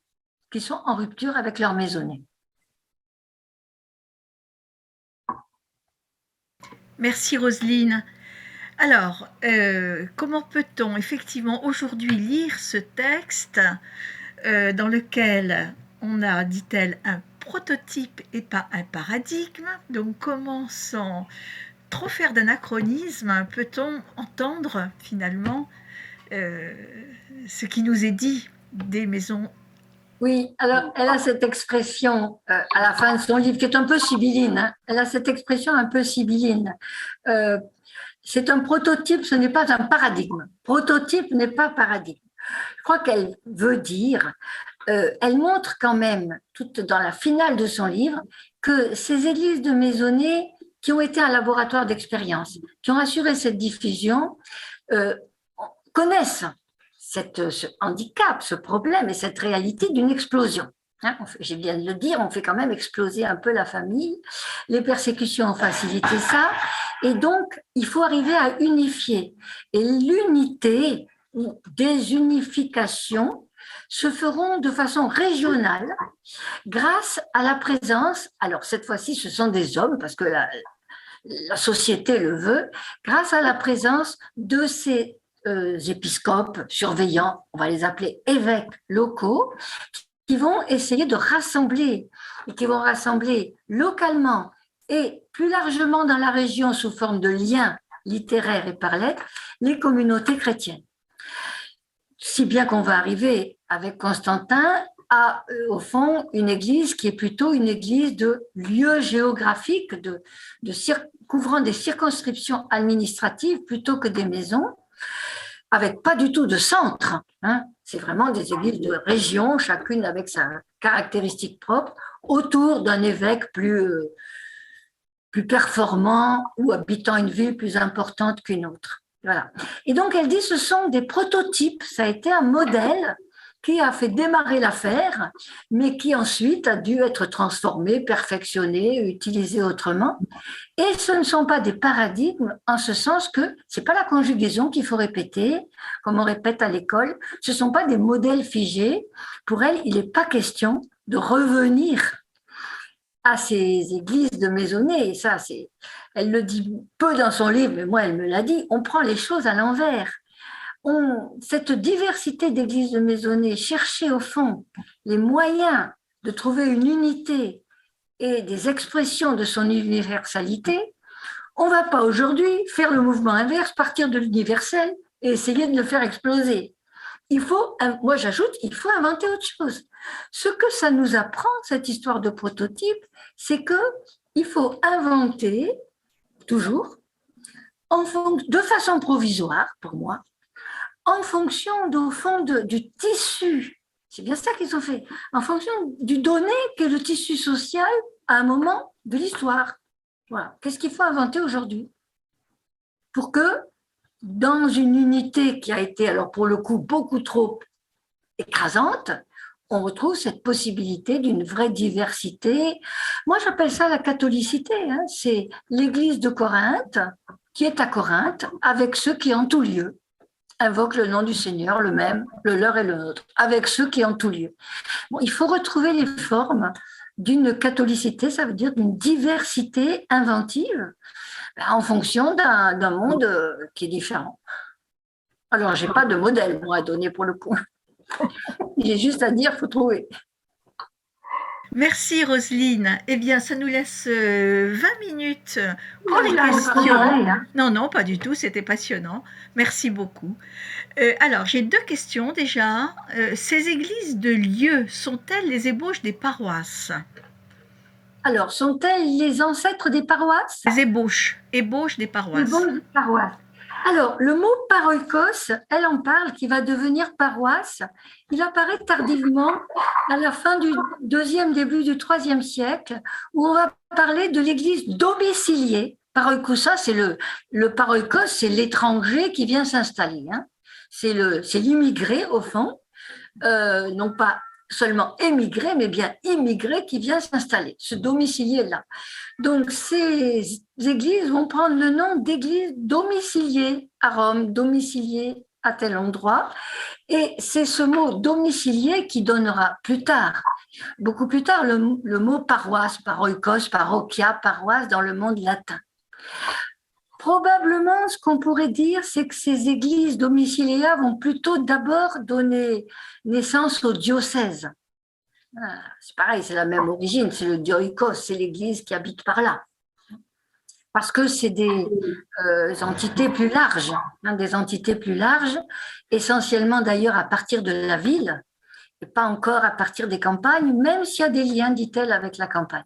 qui sont en rupture avec leur maisonnée. Merci Roselyne. Alors, comment peut-on effectivement aujourd'hui lire ce texte dans lequel on a, dit-elle, un prototype et pas un paradigme? Donc, comment, sans trop faire d'anachronisme, peut-on entendre finalement ce qui nous est dit des maisons? Oui, alors elle a cette expression à la fin de son livre qui est un peu sibylline. Hein. Elle a cette expression un peu sibylline. C'est un prototype, ce n'est pas un paradigme. Prototype n'est pas paradigme. Je crois qu'elle veut dire, elle montre quand même, toute dans la finale de son livre, que ces églises de maisonnées qui ont été un laboratoire d'expérience, qui ont assuré cette diffusion, connaissent ce handicap, ce problème et cette réalité d'une explosion. Hein, je viens de le dire, on fait quand même exploser un peu la famille. Les persécutions ont facilité ça. Et donc, il faut arriver à unifier. Et l'unité ou désunification se feront de façon régionale grâce à la présence, alors cette fois-ci, ce sont des hommes, parce que la société le veut, grâce à la présence de ces épiscopes, surveillants, on va les appeler évêques locaux, qui vont essayer de rassembler, et qui vont rassembler localement et plus largement dans la région sous forme de liens littéraires et par lettres, les communautés chrétiennes. Si bien qu'on va arriver avec Constantin à, au fond, une église qui est plutôt une église de lieu géographique, couvrant des circonscriptions administratives plutôt que des maisons, avec pas du tout de centre. Hein. C'est vraiment des églises de région, chacune avec sa caractéristique propre, autour d'un évêque plus performant ou habitant une ville plus importante qu'une autre. Voilà. Et donc, elle dit ce sont des prototypes, ça a été un modèle qui a fait démarrer l'affaire, mais qui ensuite a dû être transformé, perfectionné, utilisé autrement. Et ce ne sont pas des paradigmes en ce sens que ce n'est pas la conjugaison qu'il faut répéter, comme on répète à l'école, ce ne sont pas des modèles figés. Pour elle, il n'est pas question de revenir à ces églises de maisonnées. Et ça, elle le dit peu dans son livre, mais moi, elle me l'a dit, on prend les choses à l'envers. Cette diversité d'églises de maisonnées, chercher au fond les moyens de trouver une unité et des expressions de son universalité, on ne va pas aujourd'hui faire le mouvement inverse, partir de l'universel et essayer de le faire exploser. Moi j'ajoute, il faut inventer autre chose. Ce que ça nous apprend, cette histoire de prototype, c'est qu'il faut inventer, toujours, de façon provisoire, pour moi, en fonction, au fond, du tissu. C'est bien ça qu'ils ont fait. En fonction du donné qu'est le tissu social à un moment de l'histoire. Voilà. Qu'est-ce qu'il faut inventer aujourd'hui pour que, dans une unité qui a été, alors pour le coup, beaucoup trop écrasante, on retrouve cette possibilité d'une vraie diversité. Moi, j'appelle ça la catholicité. Hein. C'est l'Église de Corinthe qui est à Corinthe avec ceux qui en tout lieu invoquent le nom du Seigneur, le même, le leur et le nôtre, avec ceux qui en tout lieu. Bon, il faut retrouver les formes d'une catholicité, ça veut dire d'une diversité inventive en fonction d'un monde qui est différent. Alors, je n'ai pas de modèle, moi, à donner pour le coup. J'ai juste à dire, il faut trouver. Merci Roselyne. Eh bien, ça nous laisse 20 minutes pour les questions. Non, non, pas du tout, c'était passionnant. Merci beaucoup. Alors, j'ai 2 questions déjà. Ces églises de lieu sont-elles les ébauches des paroisses? Alors, sont-elles les ancêtres des paroisses? Les ébauches des paroisses. Ébauches des paroisses. Alors, le mot paroikos, elle en parle, qui va devenir paroisse. Il apparaît tardivement à la fin du 2e, début du 3e siècle, où on va parler de l'église domiciliée. Paroikousa, c'est le paroikos, c'est l'étranger qui vient s'installer. Hein. C'est l'immigré, au fond, non pas seulement émigré, mais bien immigré qui vient s'installer, se domicilier là. Donc ces églises vont prendre le nom d'églises domiciliées à Rome, domiciliées à tel endroit. Et c'est ce mot domicilié qui donnera plus tard, beaucoup plus tard, le mot paroisse, paroikos, parochia, paroisse dans le monde latin. Probablement, ce qu'on pourrait dire, c'est que ces églises domiciliaires vont plutôt d'abord donner naissance au diocèse. C'est pareil, c'est la même origine, c'est le dioïkos, c'est l'église qui habite par là. Parce que c'est des entités plus larges, des entités plus larges, essentiellement d'ailleurs à partir de la ville, et pas encore à partir des campagnes, même s'il y a des liens, dit-elle, avec la campagne.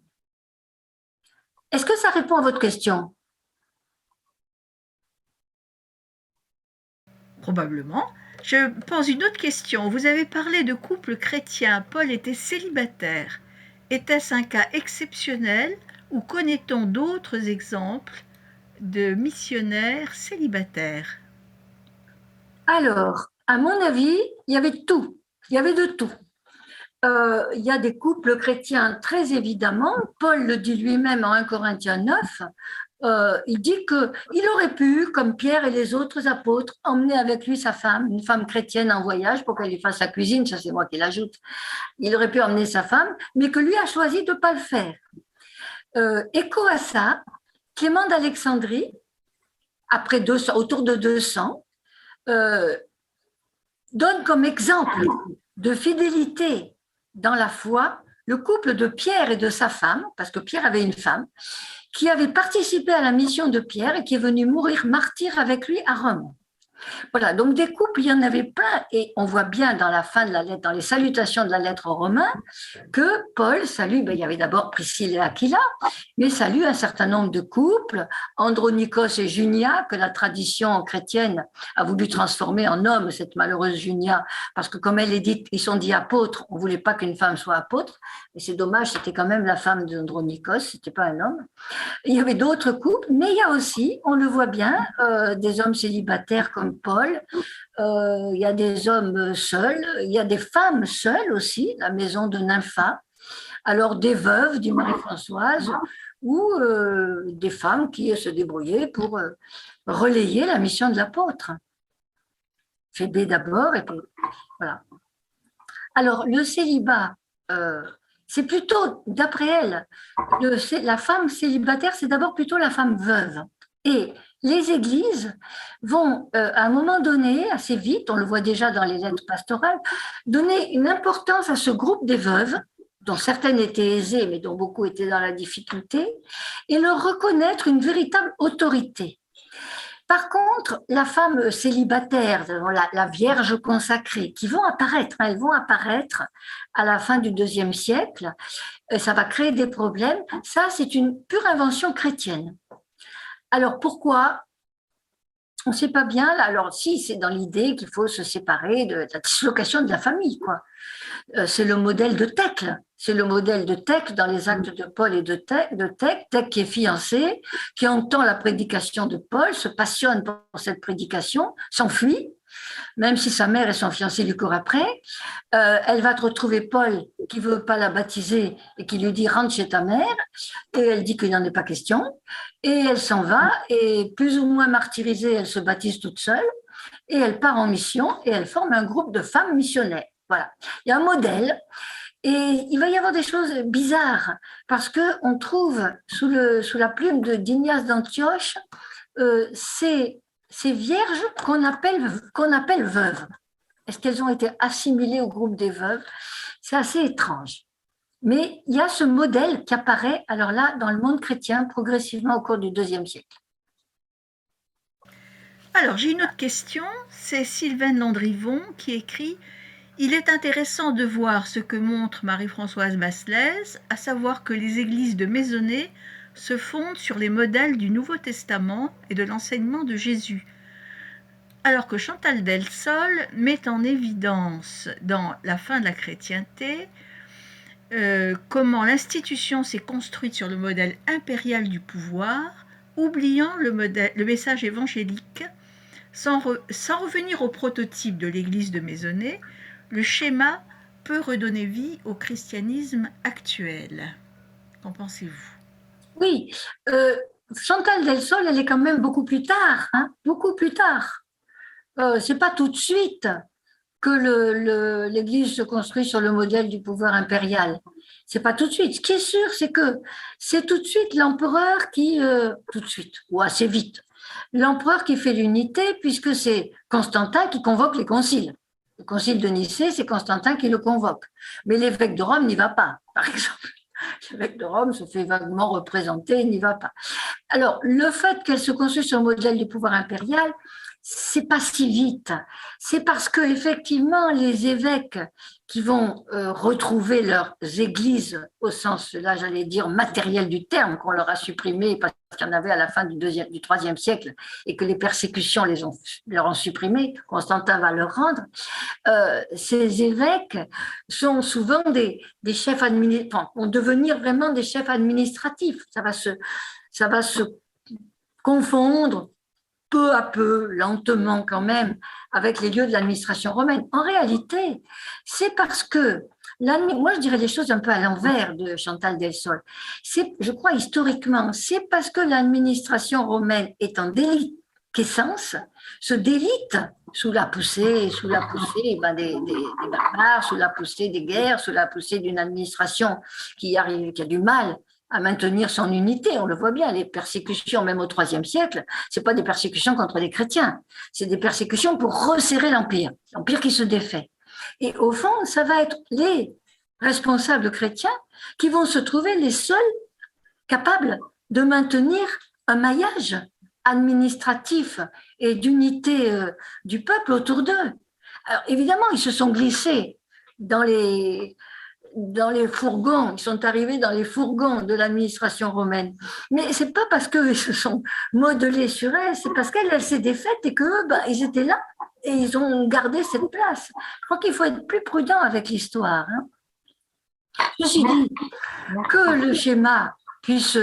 Est-ce que ça répond à votre question? Probablement. Je pose une autre question. Vous avez parlé de couple chrétien. Paul était célibataire. Était-ce un cas exceptionnel ou connaît-on d'autres exemples de missionnaires célibataires? Alors, à mon avis, il y avait tout. Il y avait de tout. Il y a des couples chrétiens, très évidemment. Paul le dit lui-même en 1 Corinthiens 9. Il dit qu'il aurait pu, comme Pierre et les autres apôtres, emmener avec lui sa femme, une femme chrétienne en voyage pour qu'elle lui fasse la cuisine, ça c'est moi qui l'ajoute. Il aurait pu emmener sa femme, mais que lui a choisi de ne pas le faire. Écho à ça, Clément d'Alexandrie, autour de 200, donne comme exemple de fidélité dans la foi le couple de Pierre et de sa femme, parce que Pierre avait une femme, qui avait participé à la mission de Pierre et qui est venu mourir martyr avec lui à Rome. Voilà, donc des couples, il y en avait plein, et on voit bien dans la fin de la lettre, dans les salutations de la lettre aux Romains, que Paul salue, il y avait d'abord Priscille et Aquila, mais salue un certain nombre de couples, Andronikos et Junia, que la tradition chrétienne a voulu transformer en homme, cette malheureuse Junia, parce que comme elle est dite, ils sont dits apôtres, on ne voulait pas qu'une femme soit apôtre, et c'est dommage, c'était quand même la femme d'Andronikos, ce n'était pas un homme. Il y avait d'autres couples, mais il y a aussi, on le voit bien, des hommes célibataires comme Paul, il y a des hommes seuls, il y a des femmes seules aussi, la maison de Nympha, alors des veuves, dit Marie-Françoise, ou des femmes qui se débrouillaient pour relayer la mission de l'apôtre. Phébé d'abord, et puis voilà. Alors, le célibat, c'est plutôt, d'après elle, la femme célibataire, c'est d'abord plutôt la femme veuve. Et les églises vont, à un moment donné, assez vite, on le voit déjà dans les lettres pastorales, donner une importance à ce groupe des veuves, dont certaines étaient aisées, mais dont beaucoup étaient dans la difficulté, et leur reconnaître une véritable autorité. Par contre, la femme célibataire, la vierge consacrée, qui vont apparaître, elles vont apparaître à la fin du IIe siècle, ça va créer des problèmes. Ça, c'est une pure invention chrétienne. Alors pourquoi? On ne sait pas bien. Alors si, c'est dans l'idée qu'il faut se séparer de la dislocation de la famille, quoi. C'est le modèle de Thècle. C'est le modèle de Thècle dans les actes de Paul et de Thècle. Thècle qui est fiancé, qui entend la prédication de Paul, se passionne pour cette prédication, s'enfuit, même si sa mère et son fiancé lui courent après. Elle va retrouver Paul qui ne veut pas la baptiser et qui lui dit « rentre chez ta mère ». Et elle dit qu'il n'en est pas question. Et elle s'en va et plus ou moins martyrisée, elle se baptise toute seule et elle part en mission et elle forme un groupe de femmes missionnaires. Voilà, il y a un modèle et il va y avoir des choses bizarres parce qu'on trouve sous la plume d'Ignace d'Antioche ces vierges qu'on appelle veuves. Est-ce qu'elles ont été assimilées au groupe des veuves? C'est assez étrange. Mais il y a ce modèle qui apparaît, alors là, dans le monde chrétien, progressivement au cours du IIe siècle. Alors, j'ai une autre question. C'est Sylvaine Landrivon qui écrit « Il est intéressant de voir ce que montre Marie-Françoise Masselès, à savoir que les églises de Maisonnée se fondent sur les modèles du Nouveau Testament et de l'enseignement de Jésus, alors que Chantal Delsol met en évidence dans La fin de la chrétienté comment l'institution s'est construite sur le modèle impérial du pouvoir, oubliant le message évangélique, sans revenir au prototype de l'église de Maisonnée, le schéma peut redonner vie au christianisme actuel? Qu'en pensez-vous? Oui, Chantal del Sol, elle est quand même beaucoup plus tard, hein, beaucoup plus tard. C'est pas tout de suite que l'Église se construit sur le modèle du pouvoir impérial. C'est pas tout de suite. Ce qui est sûr, c'est que c'est tout de suite l'empereur qui, tout de suite, ou assez vite, l'empereur qui fait l'unité, puisque c'est Constantin qui convoque les conciles. Le concile de Nicée, c'est Constantin qui le convoque. Mais l'évêque de Rome n'y va pas, par exemple. L'évêque de Rome se fait vaguement représenter, il n'y va pas. Alors, le fait qu'elle se construise sur le modèle du pouvoir impérial, c'est pas si vite. C'est parce que effectivement, les évêques qui vont retrouver leurs églises au sens, là, j'allais dire matériel du terme, qu'on leur a supprimé parce qu'il y en avait à la fin du IIIe siècle et que les persécutions leur ont supprimé. Constantin va leur rendre. Ces évêques sont souvent des chefs administratifs, enfin, vont devenir vraiment des chefs administratifs. Ça va se confondre peu à peu, lentement quand même, avec les lieux de l'administration romaine. En réalité, c'est parce que, moi je dirais les choses un peu à l'envers de Chantal del Sol, je crois historiquement, c'est parce que l'administration romaine est en déliquescence, se délite sous la poussée des barbares, sous la poussée des guerres, sous la poussée d'une administration qui a du mal à maintenir son unité. On le voit bien, les persécutions, même au IIIe siècle, ce pas des persécutions contre les chrétiens, c'est des persécutions pour resserrer l'Empire qui se défait. Et au fond, ça va être les responsables chrétiens qui vont se trouver les seuls capables de maintenir un maillage administratif et d'unité du peuple autour d'eux. Alors évidemment, ils se sont glissés dans les fourgons, ils sont arrivés dans les fourgons de l'administration romaine. Mais c'est pas parce qu'ils se sont modelés sur elle, c'est parce qu'elle s'est défaite et qu'eux, ils étaient là et ils ont gardé cette place. Je crois qu'il faut être plus prudent avec l'histoire. Hein. Ceci dit, que le schéma puisse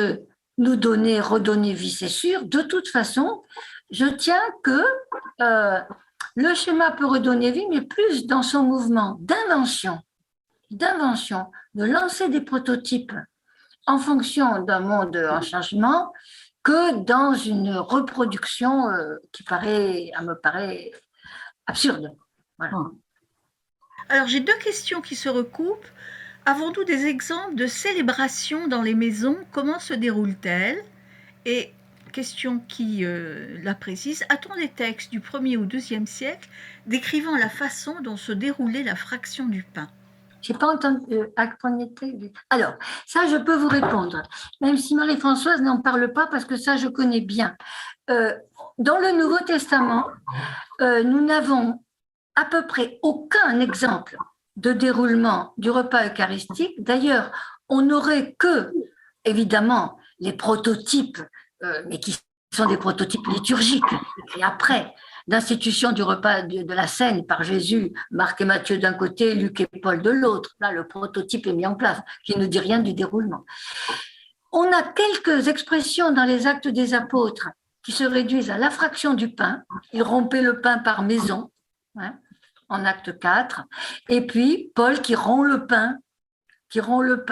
nous redonner vie, c'est sûr. De toute façon, je tiens que le schéma peut redonner vie, mais plus dans son mouvement d'invention, de lancer des prototypes en fonction d'un monde en changement que dans une reproduction qui me paraît absurde. Voilà. Alors, j'ai deux questions qui se recoupent. Avons-nous des exemples de célébrations dans les maisons? Comment se déroulent-elles? Et question qui la précise, a-t-on des textes du 1er ou 2e siècle décrivant la façon dont se déroulait la fraction du pain? Je n'ai pas entendu. Alors, ça, je peux vous répondre, même si Marie-Françoise n'en parle pas, parce que ça, je connais bien. Dans le Nouveau Testament, nous n'avons à peu près aucun exemple de déroulement du repas eucharistique. D'ailleurs, on n'aurait que, évidemment, les prototypes, mais qui sont des prototypes liturgiques, et après, l'institution du repas de la scène par Jésus, Marc et Matthieu d'un côté, Luc et Paul de l'autre. Là, le prototype est mis en place, qui ne dit rien du déroulement. On a quelques expressions dans les Actes des Apôtres qui se réduisent à la fraction du pain. Ils rompaient le pain par maison, hein, en acte 4. Et puis, Paul qui rompt le pain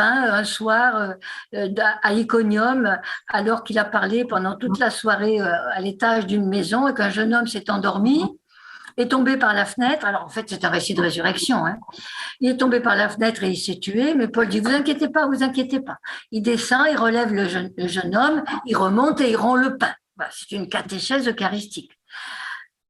un soir à Iconium, alors qu'il a parlé pendant toute la soirée à l'étage d'une maison et qu'un jeune homme s'est endormi, est tombé par la fenêtre. Alors, en fait, c'est un récit de résurrection. Hein. Il est tombé par la fenêtre et il s'est tué, mais Paul dit, vous inquiétez pas. Il descend, il relève le jeune homme, il remonte et il rompt le pain. Voilà, c'est une catéchèse eucharistique.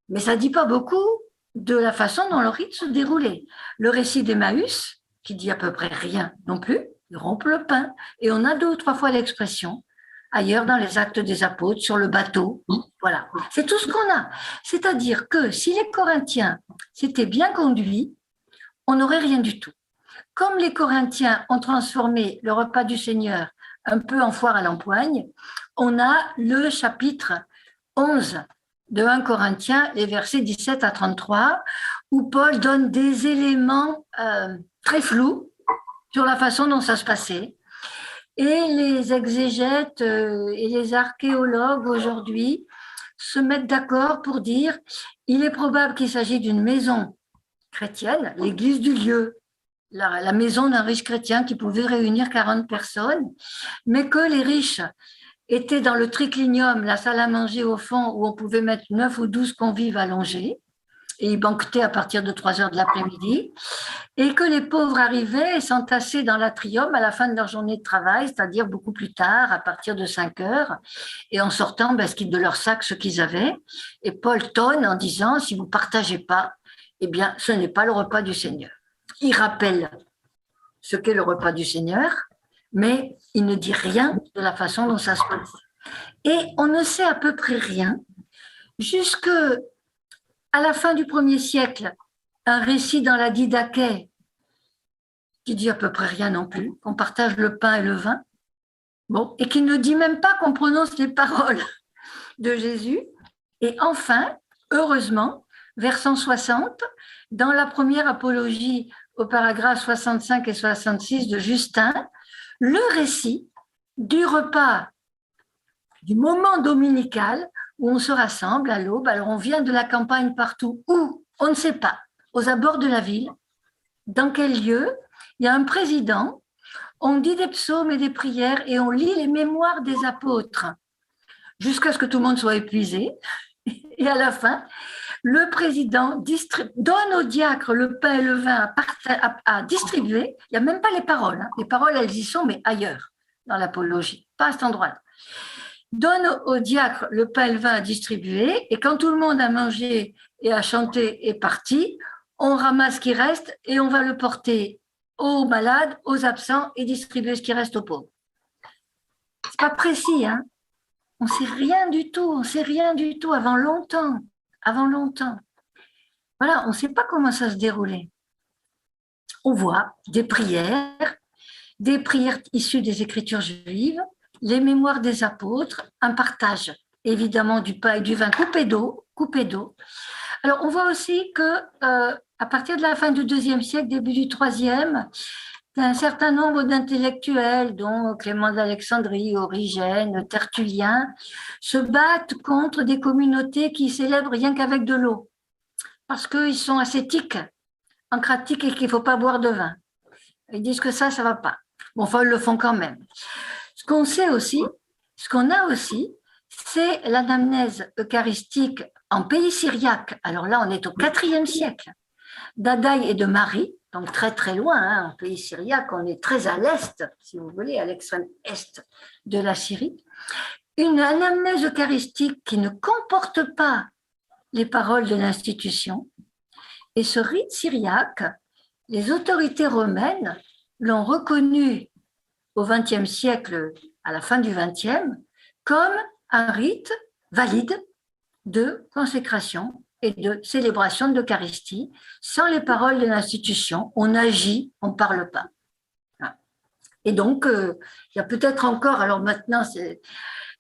Mais ça ne dit pas beaucoup de la façon dont le rite se déroulait. Le récit d'Emmaüs, qui dit à peu près rien non plus, il rompt le pain. Et on a 2 ou 3 fois l'expression, ailleurs dans les Actes des Apôtres, sur le bateau. Voilà, c'est tout ce qu'on a. C'est-à-dire que si les Corinthiens s'étaient bien conduits, on n'aurait rien du tout. Comme les Corinthiens ont transformé le repas du Seigneur un peu en foire à l'empoigne, on a le chapitre 11 de 1 Corinthiens, les versets 17 à 33, où Paul donne des éléments très flous sur la façon dont ça se passait. Et les exégètes et les archéologues aujourd'hui se mettent d'accord pour dire il est probable qu'il s'agit d'une maison chrétienne, l'église du lieu, la maison d'un riche chrétien qui pouvait réunir 40 personnes, mais que les riches étaient dans le triclinium, la salle à manger au fond où on pouvait mettre 9 ou 12 convives allongés, et ils banquetaient à partir de 3 heures de l'après-midi, et que les pauvres arrivaient et s'entassaient dans l'atrium à la fin de leur journée de travail, c'est-à-dire beaucoup plus tard, à partir de 5 heures, et en sortant de leur sac ce qu'ils avaient. Et Paul tonne en disant, si vous ne partagez pas, eh bien, ce n'est pas le repas du Seigneur. Il rappelle ce qu'est le repas du Seigneur, mais il ne dit rien de la façon dont ça se passe. Et on ne sait à peu près rien jusque à la fin du 1er siècle, un récit dans la Didaché qui dit à peu près rien non plus, qu'on partage le pain et le vin, bon, et qui ne dit même pas qu'on prononce les paroles de Jésus. Et enfin, heureusement, vers 160, dans la première apologie au paragraphe 65 et 66 de Justin, le récit du repas, du moment dominical où on se rassemble à l'aube. Alors on vient de la campagne partout, où on ne sait pas, aux abords de la ville, dans quel lieu, il y a un président, on dit des psaumes et des prières et on lit les mémoires des apôtres jusqu'à ce que tout le monde soit épuisé. Et à la fin, le président donne aux diacres le pain et le vin à distribuer. Il n'y a même pas les paroles. Les paroles, elles y sont, mais ailleurs, dans l'apologie, pas à cet endroit-là. Donne aux diacres le pain et le vin à distribuer, et quand tout le monde a mangé et a chanté et parti, on ramasse ce qui reste et on va le porter aux malades, aux absents et distribuer ce qui reste aux pauvres. C'est pas précis, hein. On ne sait rien du tout, on ne sait rien du tout avant longtemps. Voilà, on ne sait pas comment ça se déroulait. On voit des prières issues des Écritures juives, les mémoires des apôtres, un partage évidemment du pain et du vin coupé d'eau. Alors on voit aussi que à partir de la fin du IIe siècle, début du IIIe, un certain nombre d'intellectuels, dont Clément d'Alexandrie, Origène, Tertullien, se battent contre des communautés qui célèbrent rien qu'avec de l'eau, parce qu'ils sont ascétiques, encratiques et qu'il ne faut pas boire de vin. Ils disent que ça ne va pas. Bon, enfin, ils le font quand même. Ce qu'on a aussi, c'est l'anamnèse eucharistique en pays syriaque. Alors là, on est au IVe siècle, d'Adaï et de Marie, donc très très loin, hein, en pays syriaque, on est très à l'est, si vous voulez, à l'extrême est de la Syrie. Une anamnèse eucharistique qui ne comporte pas les paroles de l'institution. Et ce rite syriaque, les autorités romaines l'ont reconnu au XXe siècle, à la fin du XXe, comme un rite valide de consécration et de célébration de l'Eucharistie. Sans les paroles de l'institution, on agit, on ne parle pas. Et donc, il y a peut-être encore, alors maintenant,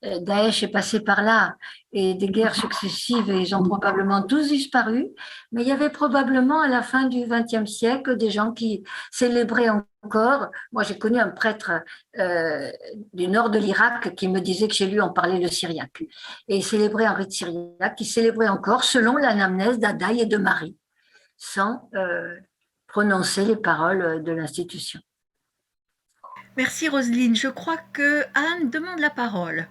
Daesh est passé par là et des guerres successives et ils ont probablement tous disparu, mais il y avait probablement à la fin du XXe siècle des gens qui célébraient encore. Moi, j'ai connu un prêtre du nord de l'Irak qui me disait que chez lui, on parlait le syriaque. Et il célébrait un rite syriaque qui célébrait encore selon l'anamnèse d'Adaï et de Marie, sans prononcer les paroles de l'institution. Merci Roselyne. Je crois que Anne demande la parole.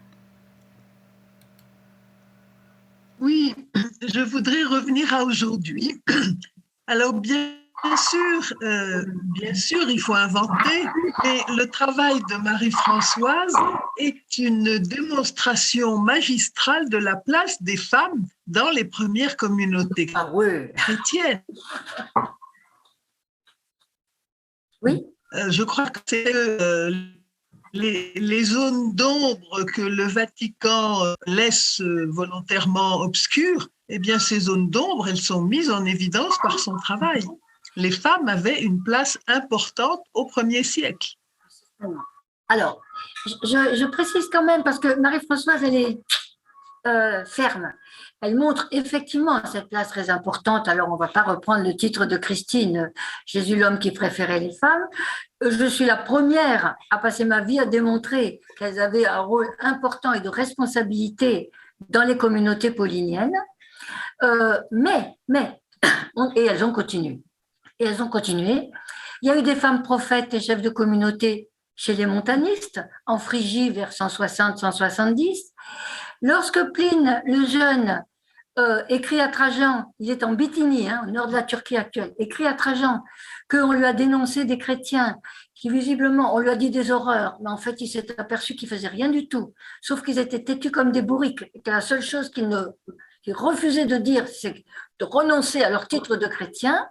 Oui, je voudrais revenir à aujourd'hui. Alors, bien sûr, il faut inventer, et le travail de Marie-Françoise est une démonstration magistrale de la place des femmes dans les premières communautés chrétiennes. Oui. Je crois que c'est les zones d'ombre que le Vatican laisse volontairement obscures, eh bien, ces zones d'ombre, elles sont mises en évidence par son travail. Les femmes avaient une place importante au 1er siècle. Alors, je précise quand même, parce que Marie-Françoise, elle est ferme. Elle montre effectivement cette place très importante. Alors, on ne va pas reprendre le titre de Christine, Jésus l'homme qui préférait les femmes. Je suis la première à passer ma vie à démontrer qu'elles avaient un rôle important et de responsabilité dans les communautés pauliniennes. Et elles ont continué. Il y a eu des femmes prophètes et chefs de communauté chez les montanistes, en Phrygie vers 160-170. Lorsque Pline le Jeune écrit à Trajan, il est en Bithynie, au nord de la Turquie actuelle, écrit à Trajan qu'on lui a dénoncé des chrétiens qui visiblement, on lui a dit des horreurs, mais en fait il s'est aperçu qu'ils faisaient rien du tout, sauf qu'ils étaient têtus comme des bourriques, et que la seule chose qu'ils refusaient de dire, c'est de renoncer à leur titre de chrétien.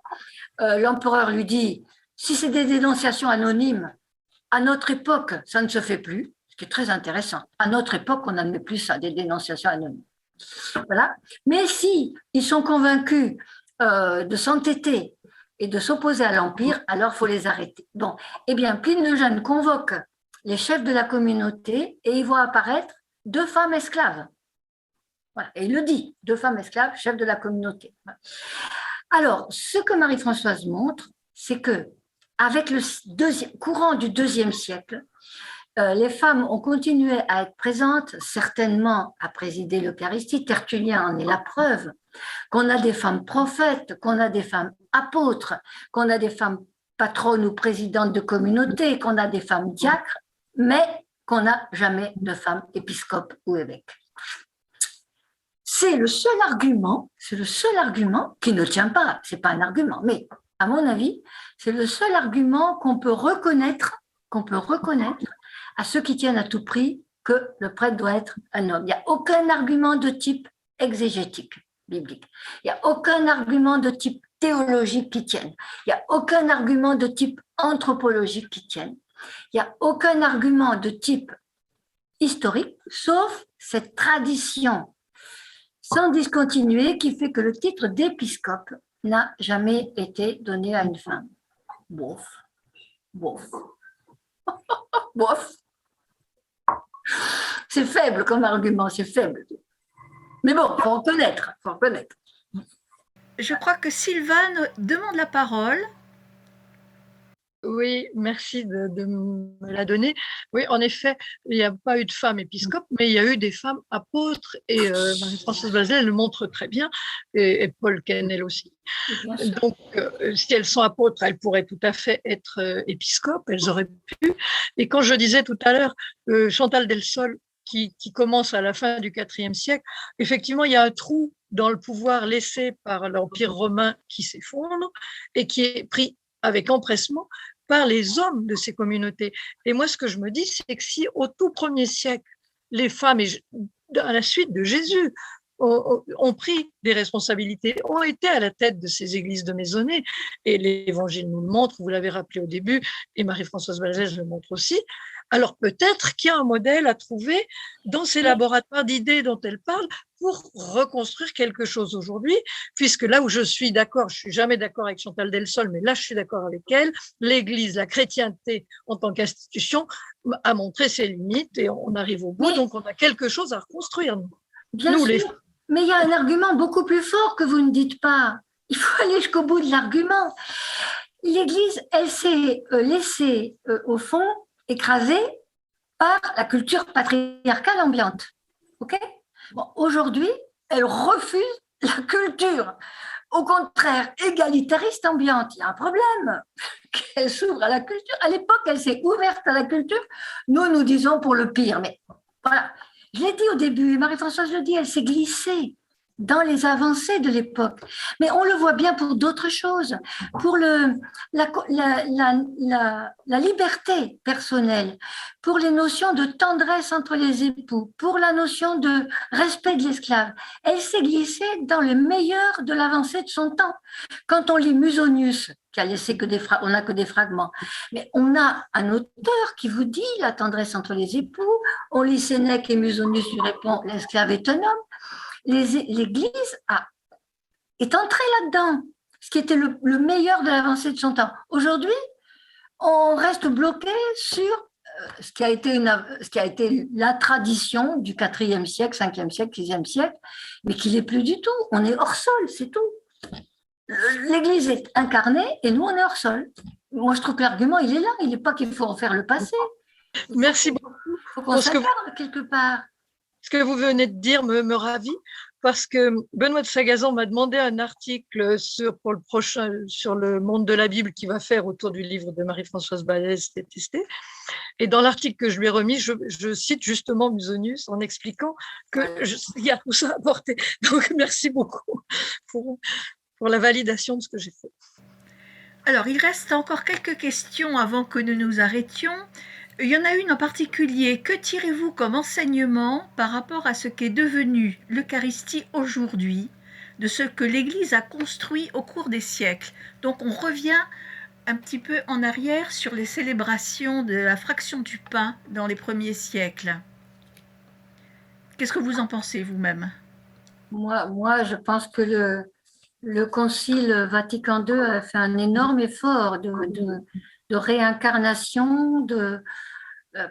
L'empereur lui dit, si c'est des dénonciations anonymes, à notre époque, ça ne se fait plus, ce qui est très intéressant. À notre époque, on n'admet plus ça, des dénonciations anonymes. Voilà. Mais si ils sont convaincus de s'entêter et de s'opposer à l'Empire, alors il faut les arrêter. Bon, eh bien, Pline le Jeune convoque les chefs de la communauté et il voit apparaître 2 femmes esclaves. Voilà. Et il le dit, 2 femmes esclaves, chefs de la communauté. Voilà. Alors, ce que Marie-Françoise montre, c'est que avec le courant du IIe siècle, les femmes ont continué à être présentes, certainement à présider l'Eucharistie. Tertullien en est la preuve, qu'on a des femmes prophètes, qu'on a des femmes apôtres, qu'on a des femmes patronnes ou présidentes de communautés, qu'on a des femmes diacres, mais qu'on n'a jamais de femmes épiscopes ou évêques. C'est le seul argument qui ne tient pas, ce n'est pas un argument, mais à mon avis, c'est le seul argument qu'on peut reconnaître à ceux qui tiennent à tout prix que le prêtre doit être un homme. Il n'y a aucun argument de type exégétique biblique. Il n'y a aucun argument de type théologique qui tienne. Il n'y a aucun argument de type anthropologique qui tienne. Il n'y a aucun argument de type historique, sauf cette tradition sans discontinuer qui fait que le titre d'épiscope n'a jamais été donné à une femme. Bof. C'est faible comme argument, c'est faible. Mais bon, il faut reconnaître. Je crois que Sylvane demande la parole. Oui, merci de me la donner. Oui, en effet, il n'y a pas eu de femmes épiscopes, mais il y a eu des femmes apôtres, et Marie-Françoise Bazet le montre très bien, et Paul Quesnel aussi. Donc, si elles sont apôtres, elles pourraient tout à fait être épiscopes, elles auraient pu. Et quand je disais tout à l'heure, Chantal Delsol, qui commence à la fin du IVe siècle, effectivement, il y a un trou dans le pouvoir laissé par l'Empire romain qui s'effondre et qui est pris avec empressement par les hommes de ces communautés. Et moi, ce que je me dis, c'est que si au tout premier siècle, les femmes, à la suite de Jésus, ont pris des responsabilités, ont été à la tête de ces églises de maisonnées, et l'Évangile nous le montre, vous l'avez rappelé au début, et Marie-Françoise Bazet le montre aussi, alors peut-être qu'il y a un modèle à trouver dans ces laboratoires d'idées dont elle parle pour reconstruire quelque chose aujourd'hui, puisque là où je suis d'accord, je ne suis jamais d'accord avec Chantal Delsol, mais là je suis d'accord avec elle, l'Église, la chrétienté en tant qu'institution a montré ses limites et on arrive au bout, donc on a quelque chose à reconstruire. Bien sûr, mais il y a un argument beaucoup plus fort que vous ne dites pas. Il faut aller jusqu'au bout de l'argument. L'Église, elle s'est laissée, au fond, écrasée par la culture patriarcale ambiante. Ok ? Bon, aujourd'hui, elle refuse la culture, au contraire, égalitariste ambiante. Il y a un problème qu'elle s'ouvre à la culture. À l'époque, elle s'est ouverte à la culture. Nous disons pour le pire. Mais voilà, je l'ai dit au début, Marie-Françoise le dit, elle s'est glissée dans les avancées de l'époque. Mais on le voit bien pour d'autres choses, pour la liberté personnelle, pour les notions de tendresse entre les époux, pour la notion de respect de l'esclave. Elle s'est glissée dans le meilleur de l'avancée de son temps. Quand on lit Musonius, qui a laissé on n'a que des fragments, mais on a un auteur qui vous dit la tendresse entre les époux, on lit Sénèque et Musonius lui répond l'esclave est un homme. L'Église est entrée là-dedans, ce qui était le meilleur de l'avancée de son temps. Aujourd'hui, on reste bloqué sur ce qui a été la tradition du IVe siècle, Ve siècle, VIe siècle, mais qui n'est plus du tout. On est hors sol, c'est tout. L'Église est incarnée et nous, on est hors sol. Moi, je trouve que l'argument, il est là. Il n'est pas qu'il faut en faire le passé. Merci beaucoup. Il faut qu'on s'accorde quelque part. Ce que vous venez de dire me ravit. parce que Benoît de Sagazan m'a demandé un article pour le prochain, sur le monde de la Bible qu'il va faire autour du livre de Marie-Françoise Balès, Détesté. Et dans l'article que je lui ai remis, je cite justement Musonius en expliquant qu'il y a tout ça à porter. Donc, merci beaucoup pour la validation de ce que j'ai fait. Alors, il reste encore quelques questions avant que nous nous arrêtions. Il y en a une en particulier. Que tirez-vous comme enseignement par rapport à ce qu'est devenu l'Eucharistie aujourd'hui, de ce que l'Église a construit au cours des siècles? Donc, on revient un petit peu en arrière sur les célébrations de la fraction du pain dans les premiers siècles. Qu'est-ce que vous en pensez vous-même? Moi, je pense que le Concile Vatican II a fait un énorme effort de réincarnation,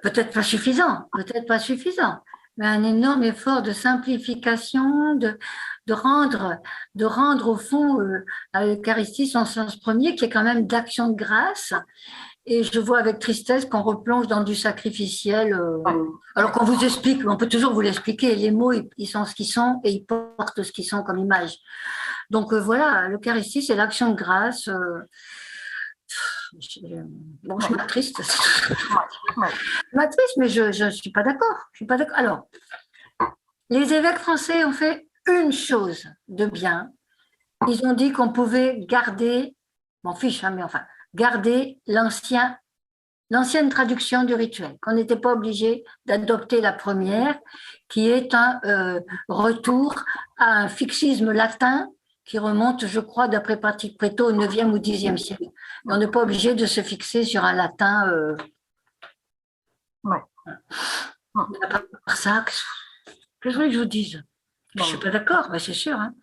peut-être pas suffisant, mais un énorme effort de simplification, de rendre au fond à l'Eucharistie son sens premier, qui est quand même d'action de grâce. Et je vois avec tristesse qu'on replonge dans du sacrificiel, alors qu'on vous explique, on peut toujours vous l'expliquer, les mots, ils sont ce qu'ils sont et ils portent ce qu'ils sont comme image. Donc voilà, l'Eucharistie, c'est l'action de grâce. Bon, je m'attriste. Je m'attriste, mais je ne suis pas d'accord. Alors, les évêques français ont fait une chose de bien. Ils ont dit qu'on pouvait garder, m'en fiche, hein, mais enfin, garder l'ancienne traduction du rituel, qu'on n'était pas obligé d'adopter la première, qui est un retour à un fixisme latin qui remonte, je crois, d'après Patrick Prétot, au 9e ou 10e siècle. Et on n'est pas obligé de se fixer sur un latin. Ouais. À part ça, qu'est-ce que je voulais que je vous dise? Je ne suis pas d'accord, mais c'est sûr. Hein.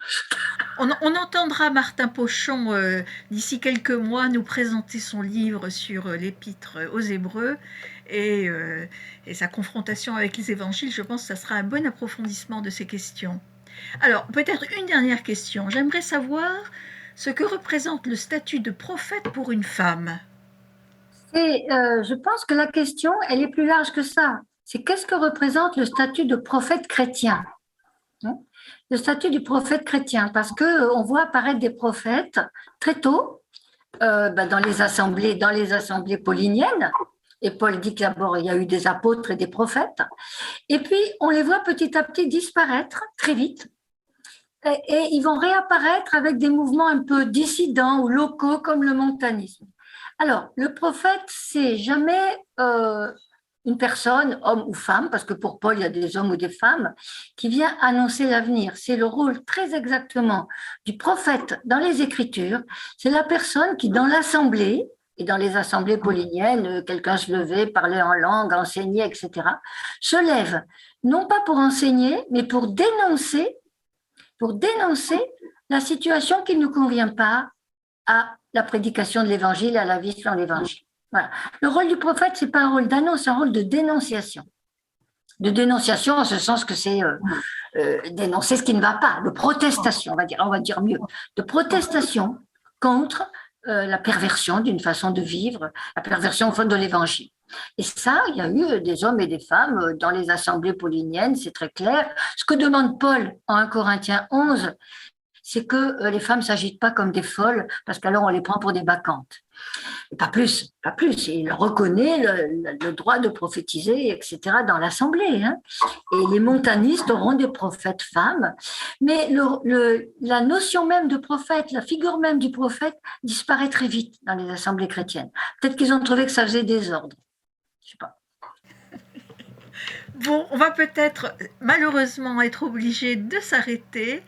On entendra Martin Pochon d'ici quelques mois nous présenter son livre sur l'épître aux Hébreux et sa confrontation avec les évangiles. Je pense que ça sera un bon approfondissement de ces questions. Alors, peut-être une dernière question. J'aimerais savoir ce que représente le statut de prophète pour une femme. Et je pense que la question, elle est plus large que ça. C'est qu'est-ce que représente le statut de prophète chrétien ? Le statut du prophète chrétien, parce qu'on voit apparaître des prophètes très tôt dans les assemblées pauliniennes. Et Paul dit que d'abord, il y a eu des apôtres et des prophètes. Et puis, on les voit petit à petit disparaître très vite. Et ils vont réapparaître avec des mouvements un peu dissidents ou locaux, comme le montanisme. Alors, le prophète, c'est jamais une personne, homme ou femme, parce que pour Paul, il y a des hommes ou des femmes, qui vient annoncer l'avenir. C'est le rôle très exactement du prophète dans les Écritures. C'est la personne qui, dans l'assemblée, et dans les assemblées pauliniennes, quelqu'un se levait, parlait en langue, enseignait, etc., se lève, non pas pour enseigner, mais pour dénoncer la situation qui ne convient pas à la prédication de l'Évangile, à la vie selon l'Évangile. Voilà. Le rôle du prophète, ce n'est pas un rôle d'annonce, c'est un rôle de dénonciation. De dénonciation en ce sens que c'est dénoncer ce qui ne va pas, de protestation, on va dire mieux, de protestation contre la perversion d'une façon de vivre, la perversion au fond de l'Évangile. Et ça, il y a eu des hommes et des femmes dans les assemblées pauliniennes, c'est très clair. Ce que demande Paul en 1 Corinthiens 11, c'est que les femmes ne s'agitent pas comme des folles, parce qu'alors on les prend pour des bacchantes. Et pas plus. Il reconnaît le droit de prophétiser, etc., dans l'assemblée. Hein. Et les montanistes auront des prophètes femmes, mais la notion même de prophète, la figure même du prophète disparaît très vite dans les assemblées chrétiennes. Peut-être qu'ils ont trouvé que ça faisait désordre. Je ne sais pas. Bon, on va peut-être malheureusement être obligé de s'arrêter.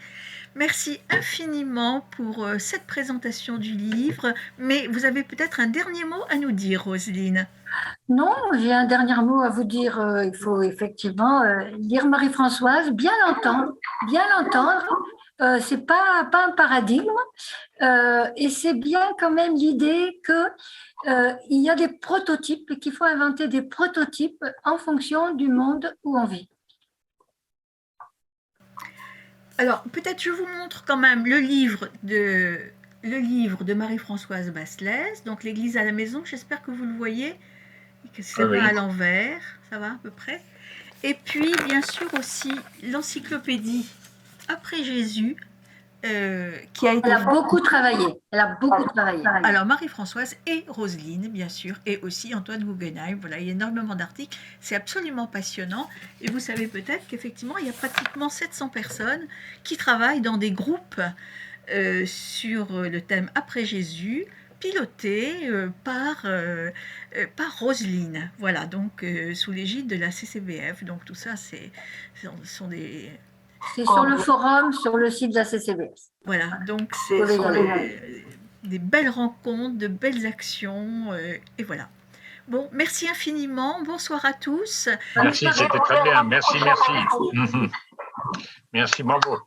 Merci infiniment pour cette présentation du livre, mais vous avez peut-être un dernier mot à nous dire, Roselyne. Non, j'ai un dernier mot à vous dire. Il faut effectivement lire Marie-Françoise, bien l'entendre. C'est pas un paradigme, et c'est bien quand même l'idée que il y a des prototypes et qu'il faut inventer des prototypes en fonction du monde où on vit. Alors, peut-être je vous montre quand même le livre de Marie-Françoise Basselès, donc l'Église à la maison. J'espère que vous le voyez, que c'est pas à l'envers, ça va à peu près. Et puis, bien sûr aussi, l'encyclopédie après Jésus, qui a été... Elle a beaucoup travaillé. Elle a beaucoup travaillé. Alors, Marie-Françoise et Roselyne, bien sûr, et aussi Antoine Guggenheim. Voilà, il y a énormément d'articles. C'est absolument passionnant. Et vous savez peut-être qu'effectivement, il y a pratiquement 700 personnes qui travaillent dans des groupes sur le thème après Jésus, pilotés par Roselyne. Voilà, donc sous l'égide de la CCBF. Donc tout ça, ce sont des... C'est sur le forum, sur le site de la CCBS. Voilà, donc ce sont des belles rencontres, de belles actions, et voilà. Bon, merci infiniment, bonsoir à tous. Merci, c'était très bien, merci. Merci, bravo.